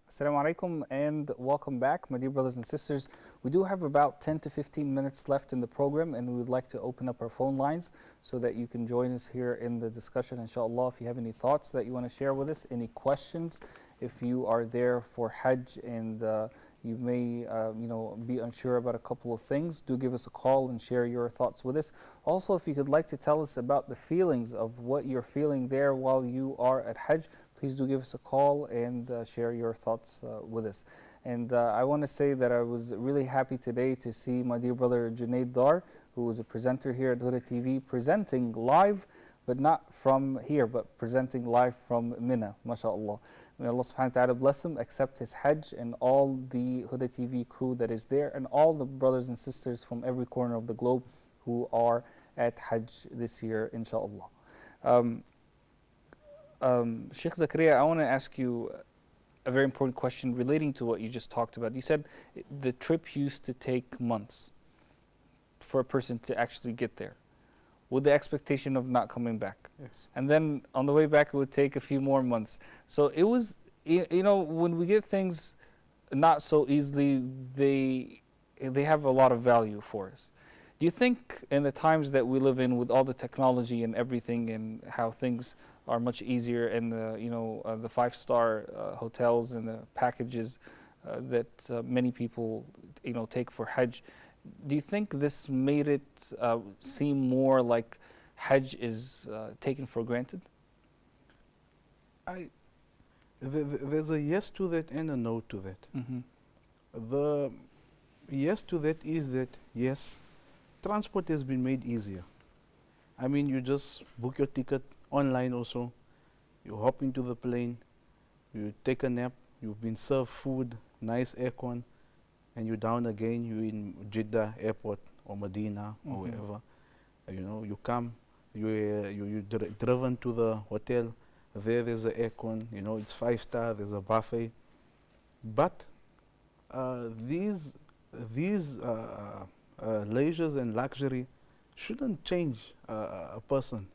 Assalamu alaikum and welcome back, my dear brothers and sisters. We do have about 10 to 15 minutes left in the program, and we would like to open up our phone lines so that you can join us here in the discussion, inshallah. If you have any thoughts that you want to share with us, any questions, if you are there for Hajj and You may be unsure about a couple of things. Do give us a call and share your thoughts with us. Also, if you could like to tell us about the feelings of what you're feeling there while you are at Hajj, please do give us a call and share your thoughts with us. And I want to say that I was really happy today to see my dear brother Junaid Dar, who is a presenter here at Huda TV, presenting live, but not from here, but presenting live from Mina, mashallah. May Allah subhanahu wa ta'ala bless him, accept his Hajj, and all the Huda TV crew that is there, and all the brothers and sisters from every corner of the globe who are at Hajj this year, inshallah. Sheikh Zakaria, I want to ask you a very important question relating to what you just talked about. You said the trip used to take months for a person to actually get there, with the expectation of not coming back. Yes. And then on the way back, it would take a few more months. So it was, when we get things not so easily, they have a lot of value for us. Do you think in the times that we live in, with all the technology and everything, and how things are much easier, and the five-star hotels and the packages that many people take for Hajj, do you think this made it seem more like Hajj is taken for granted? There's a yes to that and a no to that. Mm-hmm. The yes to that is that, yes, transport has been made easier. I mean, you just book your ticket online also, you hop into the plane, you take a nap, you've been served food, nice aircon, and you're down again, you're in Jeddah airport or Medina or wherever. You come, you're driven to the hotel, there's an aircon, it's 5-star, there's a buffet. But these leisures and luxury shouldn't change a person,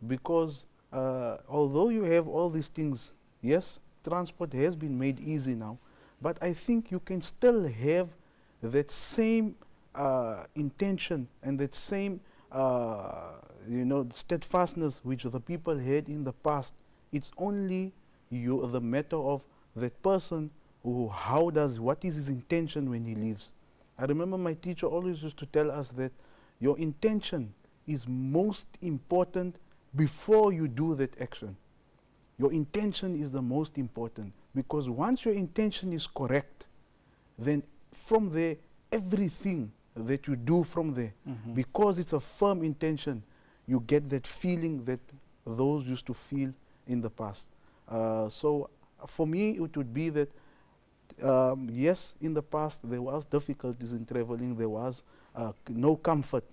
because although you have all these things, yes, transport has been made easy now, but I think you can still have that same intention and that same steadfastness which the people had in the past. It's only the matter of that person what is his intention when he leaves. I remember my teacher always used to tell us that your intention is most important before you do that action. Your intention is the most important, because once your intention is correct, then from there, everything that you do from there, because it's a firm intention, you get that feeling that those used to feel in the past. So for me, it would be that, yes, in the past there was difficulties in traveling, there was no comfort,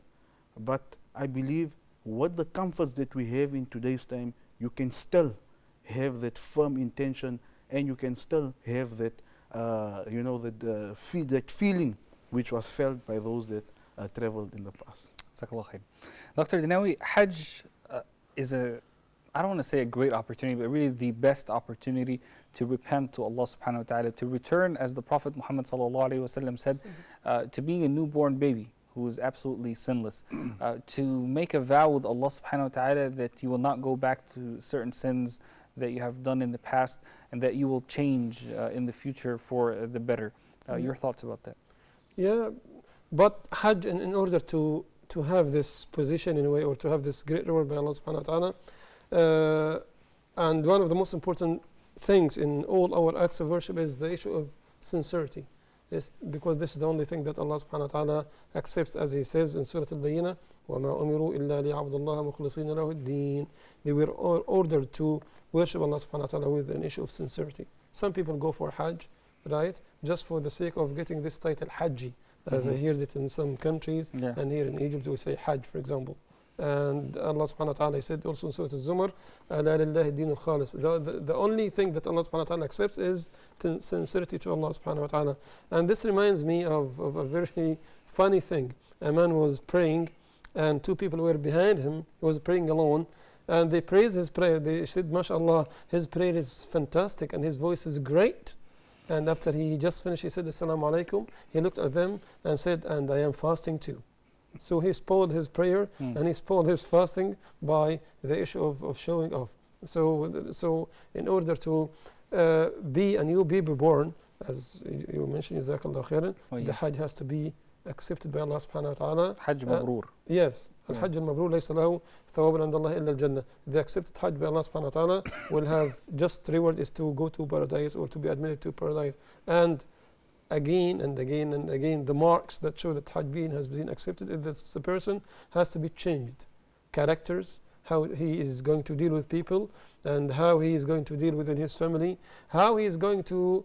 but I believe what the comforts that we have in today's time, you can still have that firm intention, and you can still have that, that feeling which was felt by those that traveled in the past. Jazakallah khair. Dr. Dinawi, Hajj is I don't want to say a great opportunity, but really the best opportunity to repent to Allah subhanahu wa ta'ala, to return, as the Prophet Muhammad sallallahu alayhi wa sallam said, to being a newborn baby who is absolutely sinless, to make a vow with Allah subhanahu wa ta'ala that you will not go back to certain sins that you have done in the past, and that you will change in the future for the better. Your thoughts about that? Yeah, but Hajj, in order to have this position in a way, or to have this great reward by Allah subhanahu wa ta'ala, and one of the most important things in all our acts of worship is the issue of sincerity. Because this is the only thing that Allah subhanahu wa ta'ala accepts, as He says in Surah Al-Bayyinah, وَمَا أُمِرُوا إِلَّا لِيَعْبُدُوا اللَّهَ مُخْلِصِينَ لَهُ الدِّينَ. They were ordered to worship Allah subhanahu wa ta'ala with an issue of sincerity. Some people go for Hajj, right, just for the sake of getting this title Hajji, as I heard it in some countries, and here in Egypt we say Hajj, for example. And Allah subhanahu wa ta'ala said also in Surah Al-Zumar, أَلَا لِلَّهِ الدِّينُ الْخَالِصِ. The only thing that Allah subhanahu wa ta'ala accepts is sincerity to Allah subhanahu wa ta'ala. And this reminds me of a very funny thing. A man was praying, and two people were behind him. He was praying alone, and they praised his prayer. They said, MashaAllah, his prayer is fantastic and his voice is great. And after he just finished, he said, Assalamu alaikum. He looked at them and said, and I am fasting too. So he spoiled his prayer and he spoiled his fasting by the issue of showing off. So in order to be a new baby born, as you mentioned, Jazakallah khairan, Oh, yeah. the Hajj has to be accepted by Allah subhanahu wa ta'ala. Hajj Mabrur. Yes, Yeah. الحج المبرور ليس له ثواب عند الله إلا الجنة. The accepted Hajj by Allah subhanahu wa ta'ala will have just reward is to go to paradise or to be admitted to paradise. And again and again and again, the marks that show that Hajj being has been accepted is that the person has to be changed. Characters, how he is going to deal with people, and how he is going to deal within his family, how he is going to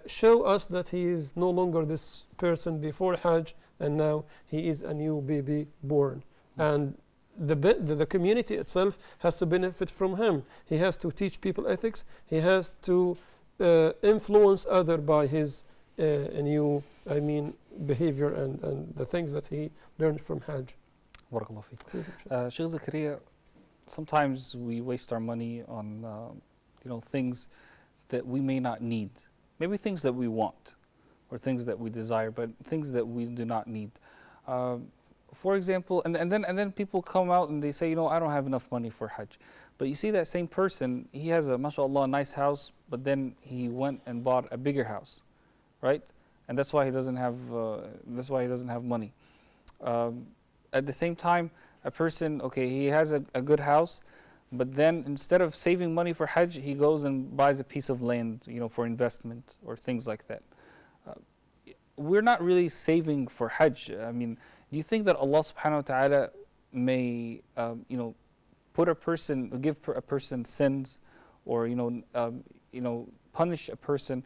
show us that he is no longer this person before Hajj, and now he is a new baby born. And the community itself has to benefit from him. He has to teach people ethics. He has to influence other by his new, behavior and the things that he learned from Hajj. Barakallahu feek. Sheikh Zakaria, sometimes we waste our money on things that we may not need. Maybe things that we want or things that we desire, but things that we do not need. For example, and then people come out and they say, I don't have enough money for Hajj. But you see that same person, he has a, mashallah, nice house, but then he went and bought a bigger house, right? And that's why he doesn't have money. At the same time, a person, he has a good house, but then instead of saving money for Hajj, he goes and buys a piece of land, for investment or things like that. We're not really saving for Hajj. I mean, do you think that Allah subhanahu wa ta'ala may, give a person sins, or punish a person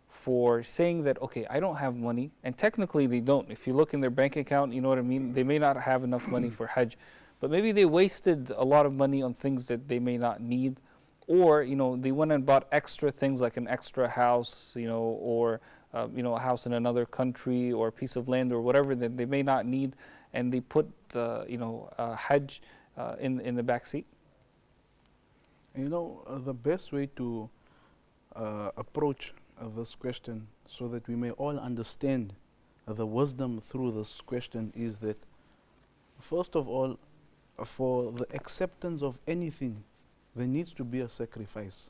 for saying that, I don't have money, and technically they don't. If you look in their bank account, you know what I mean, they may not have enough money for Hajj, but maybe they wasted a lot of money on things that they may not need, or they went and bought extra things like an extra house, or a house in another country, or a piece of land, or whatever that they may not need, and they put Hajj in the back seat. The best way to approach this question, so that we may all understand the wisdom through this question, is that first of all, for the acceptance of anything, there needs to be a sacrifice.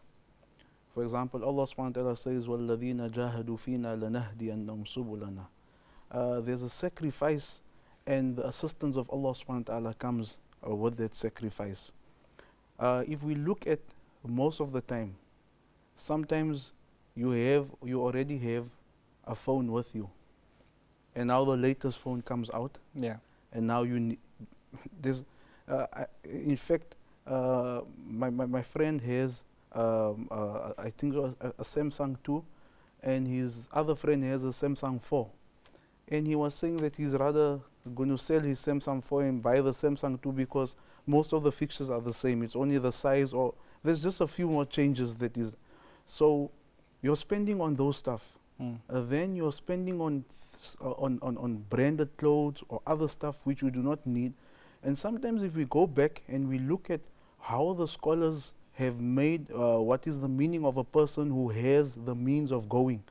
For example, Allah subhanahu wa ta'ala says, وَالَّذِينَ جَاهَدُوا فِينَا لَنَهْدِيَنَّهُمْ سُبُلَنَا. There's a sacrifice, and the assistance of Allah subhanahu wa ta'ala comes with that sacrifice. If we look at most of the time, sometimes you already have a phone with you, and now the latest phone comes out, and now you need this. In fact, my friend has I think a Samsung 2, and his other friend has a Samsung 4, and he was saying that he's rather going to sell his Samsung 4 and buy the Samsung 2 because most of the fixtures are the same. It's only the size, or there's just a few more changes that is. So you're spending on those stuff. Then you're spending on branded clothes or other stuff which you do not need. And sometimes if we go back and we look at how the scholars have made what is the meaning of a person who has the means of going,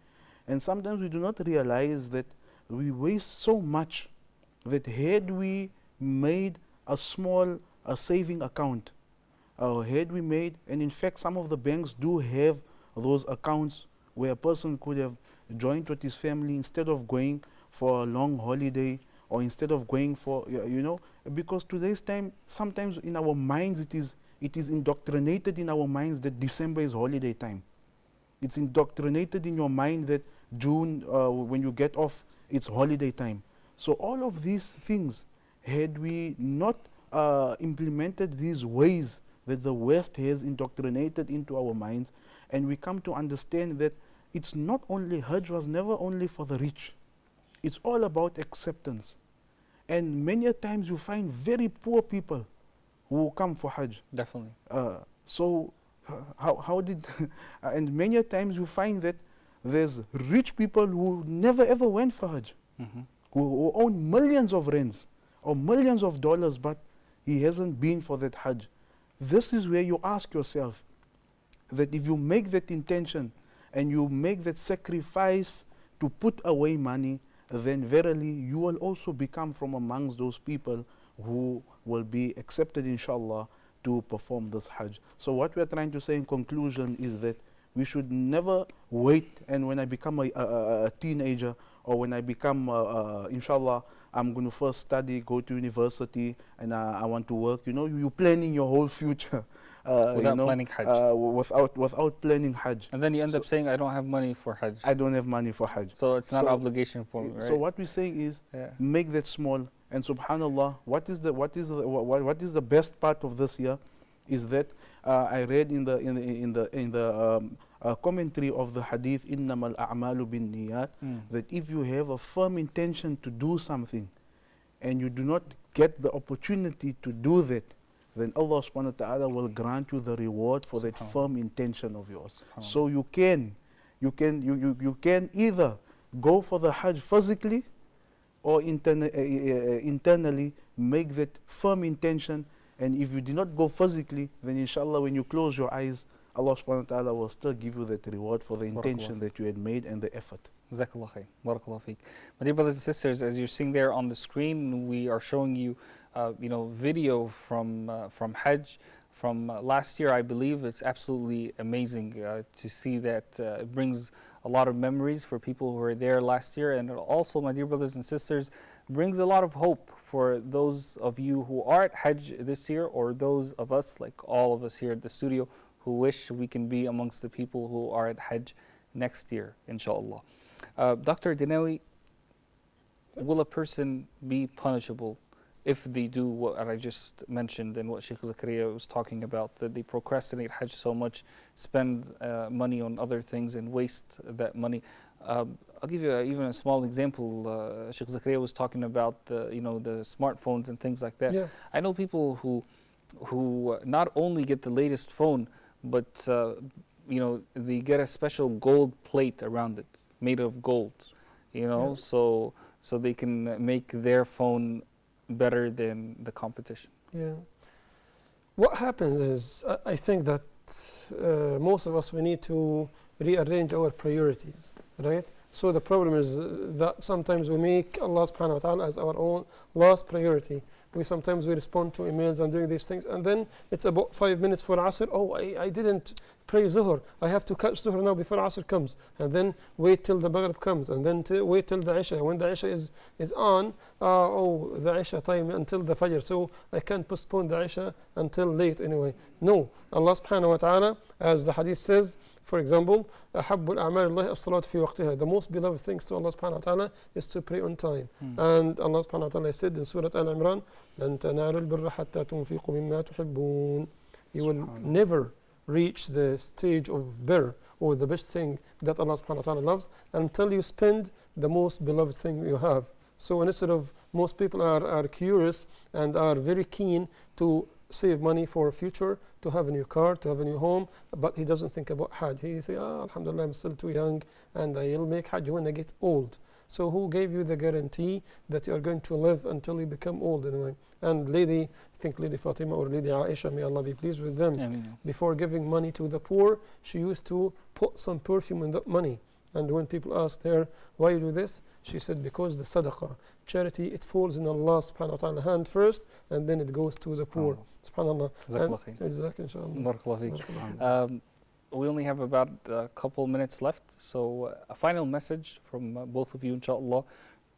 and sometimes we do not realize that we waste so much, that had we made a small saving account, had we made, and in fact some of the banks do have those accounts where a person could have joined with his family instead of going for a long holiday, or instead of going for, because today's time, sometimes in our minds it is indoctrinated in our minds that December is holiday time. It's indoctrinated in your mind that June, when you get off, it's holiday time. So all of these things, had we not implemented these ways that the West has indoctrinated into our minds, and we come to understand that it's not only, Hajj was never only for the rich. It's all about acceptance. And many a times you find very poor people who come for Hajj. Definitely. So how did, and many a times you find that there's rich people who never ever went for Hajj, who own millions of rands or millions of dollars, but he hasn't been for that Hajj. This is where you ask yourself that if you make that intention and you make that sacrifice to put away money, then verily you will also become from amongst those people who will be accepted, inshallah, to perform this Hajj. So what we are trying to say in conclusion is that We should never wait, and when I become a teenager, or when I become, inshallah, I'm going to first study, go to university, and I want to work. You know, you're planning your whole future. Without planning Hajj. Without planning Hajj. And then you end up saying, I don't have money for Hajj. I don't have money for Hajj. So it's not an obligation for me, right? So what we're saying is, make that small. And subhanallah, what is the best part of this year is that I read in the commentary of the hadith, innamal a'malu bin niyat, that if you have a firm intention to do something and you do not get the opportunity to do that, then Allah subhanahu wa ta'ala will grant you the reward for that firm intention of yours. So you can either go for the Hajj physically or internally make that firm intention. And if you did not go physically, then inshallah when you close your eyes, Allah subhanahu wa ta'ala will still give you that reward for the intention that you had made and the effort. Jazakallah khair. Barakallah feek. My dear brothers and sisters, as you're seeing there on the screen, we are showing you video from Hajj from last year, I believe. It's absolutely amazing to see that. It brings a lot of memories for people who were there last year, and also, my dear brothers and sisters, brings a lot of hope for those of you who are at Hajj this year, or those of us, like all of us here at the studio, who wish we can be amongst the people who are at Hajj next year, inshallah. Dr. Dinawi, will a person be punishable if they do what I just mentioned and what Sheikh Zakaria was talking about, that they procrastinate Hajj so much, spend money on other things and waste that money? I'll give you even a small example. Sheikh Zakaria was talking about the smartphones and things like that. Yeah. I know people who not only get the latest phone, but they get a special gold plate around it, made of gold. So they can make their phone better than the competition. Yeah. What happens is, I think that most of us, we need to rearrange our priorities, right? So the problem is that sometimes we make Allah subhanahu wa ta'ala as our own last priority. Sometimes we respond to emails and doing these things, and then it's about 5 minutes for Asr. Oh, I didn't pray Zuhr. I have to catch Zuhr now before Asr comes, and then wait till the Maghrib comes, and then wait till the Isha. When the Isha is on, the Isha time until the Fajr, so I can't postpone the Isha until late anyway. No, Allah subhanahu wa ta'ala, as the hadith says, for example, أحب الأعمال الله الصلاة في وقتها. The most beloved things to Allah subhanahu wa ta'ala is to pray on time. And Allah subhanahu wa ta'ala said in Surah Al-Imran, لن تنالوا البر حتى تنفقوا مما تحبون. You will never reach the stage of birr, or the best thing that Allah subhanahu wa ta'ala loves, until you spend the most beloved thing you have. So instead of, most people are curious and are very keen to save money for future, to have a new car, to have a new home, but he doesn't think about Hajj. He say, alhamdulillah, I'm still too young and I'll make Hajj when I get old. So who gave you the guarantee that you are going to live until you become old anyway? And I think Lady Fatima or Lady Aisha, may Allah be pleased with them, before giving money to the poor, she used to put some perfume in that money. And when people asked her, why you do this? She said, because the sadaqah, charity, it falls in Allah subhanahu wa ta'ala hand first, and then it goes to the poor. SubhanAllah. We only have about a couple minutes left, so a final message from both of you, inshallah,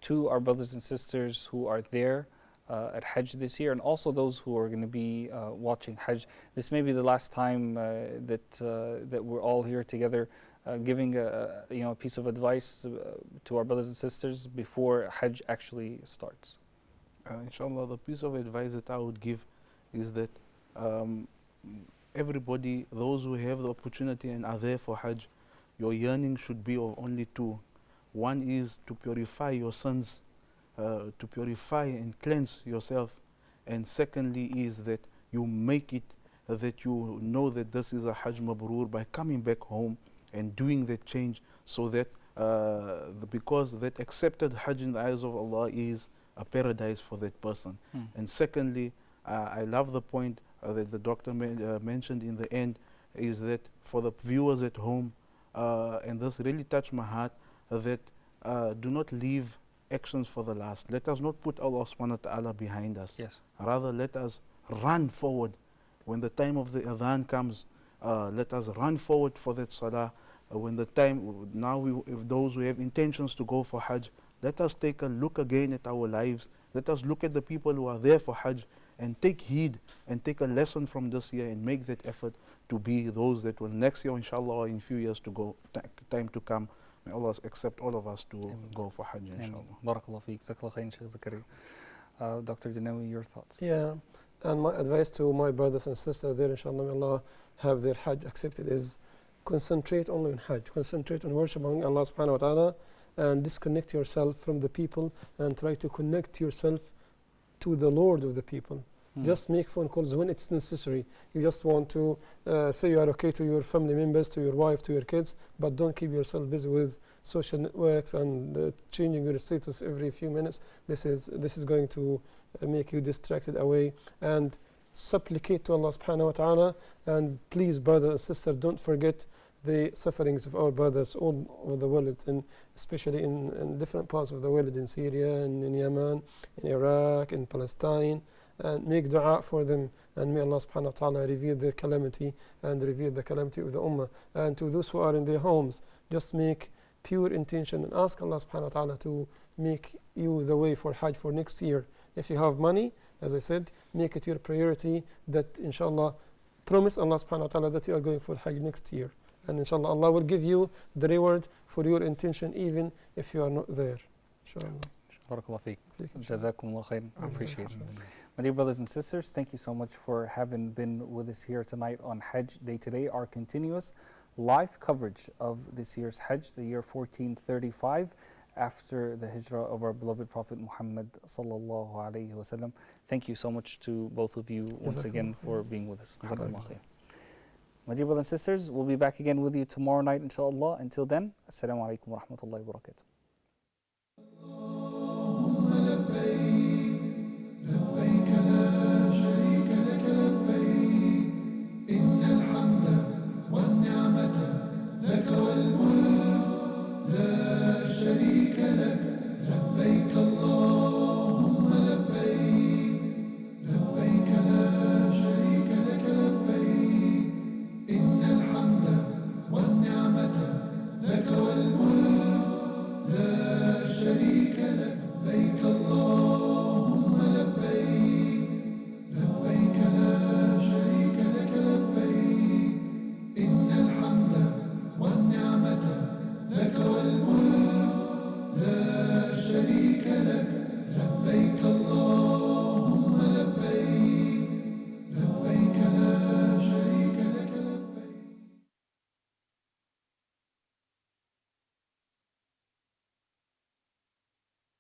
to our brothers and sisters who are there at Hajj this year, and also those who are going to be watching Hajj. This may be the last time that we're all here together, giving a piece of advice to our brothers and sisters before Hajj actually starts. Inshallah, the piece of advice that I would give is that everybody, those who have the opportunity and are there for Hajj, your yearning should be of only two. One is to purify your sins, to purify and cleanse yourself. And secondly is that you make it, that you know that this is a Hajj Mabrur by coming back home and doing that change, so that because that accepted Hajj in the eyes of Allah is a paradise for that person. And secondly, I love the point that the doctor mentioned in the end, is that for the viewers at home, and this really touched my heart, that do not leave actions for the last. Let us not put Allah subhanahu wa ta'ala behind us. Yes. Rather, let us run forward. When the time of the adhan comes, Let us run forward for that salah. When the time, now if those who have intentions to go for Hajj, let us take a look again at our lives. Let us look at the people who are there for Hajj and take heed and take a lesson from this year and make that effort to be those that will next year, inshallah, or in few years to go, time to come. May Allah accept all of us to go for Hajj, inshallah. Barakallah feek. Jazakallah khairan, Shaykh Zakaria. Dr. Dinawi, your thoughts? Yeah, and my advice to my brothers and sisters there, inshallah, may Allah have their Hajj accepted, is concentrate only on Hajj. Concentrate on worshiping Allah subhanahu wa ta'ala and disconnect yourself from the people and try to connect yourself to the Lord of the people. Just make phone calls when it's necessary. You just want to say you are okay to your family members, to your wife, to your kids, but don't keep yourself busy with social networks and changing your status every few minutes. This is going to make you distracted away. And supplicate to Allah subhanahu wa ta'ala. And please, brother and sister, don't forget the sufferings of our brothers all over the world, and especially in different parts of the world, in Syria, and in Yemen, in Iraq, in Palestine. And make dua for them, and may Allah subhanahu wa ta'ala reveal their calamity and reveal the calamity of the ummah. And to those who are in their homes, just make pure intention and ask Allah subhanahu wa ta'ala to make you the way for Hajj for next year. If you have money, as I said, make it your priority that inshallah, promise Allah subhanahu wa ta'ala that you are going for Hajj next year. And inshallah, Allah will give you the reward for your intention even if you are not there. Inshallah. Barakallah feek. Jazakumullah khairan. I appreciate it. My dear brothers and sisters, thank you so much for having been with us here tonight on Hajj Day Today, our continuous live coverage of this year's Hajj, the year 1435, after the hijrah of our beloved Prophet Muhammad sallallahu alaihi wasallam. Thank you so much to both of you once again for being with us. Jazakumullah khair. My dear brothers and sisters, we'll be back again with you tomorrow night, inshallah. Until then, assalamu alaikum wa rahmatullahi wa barakatuh.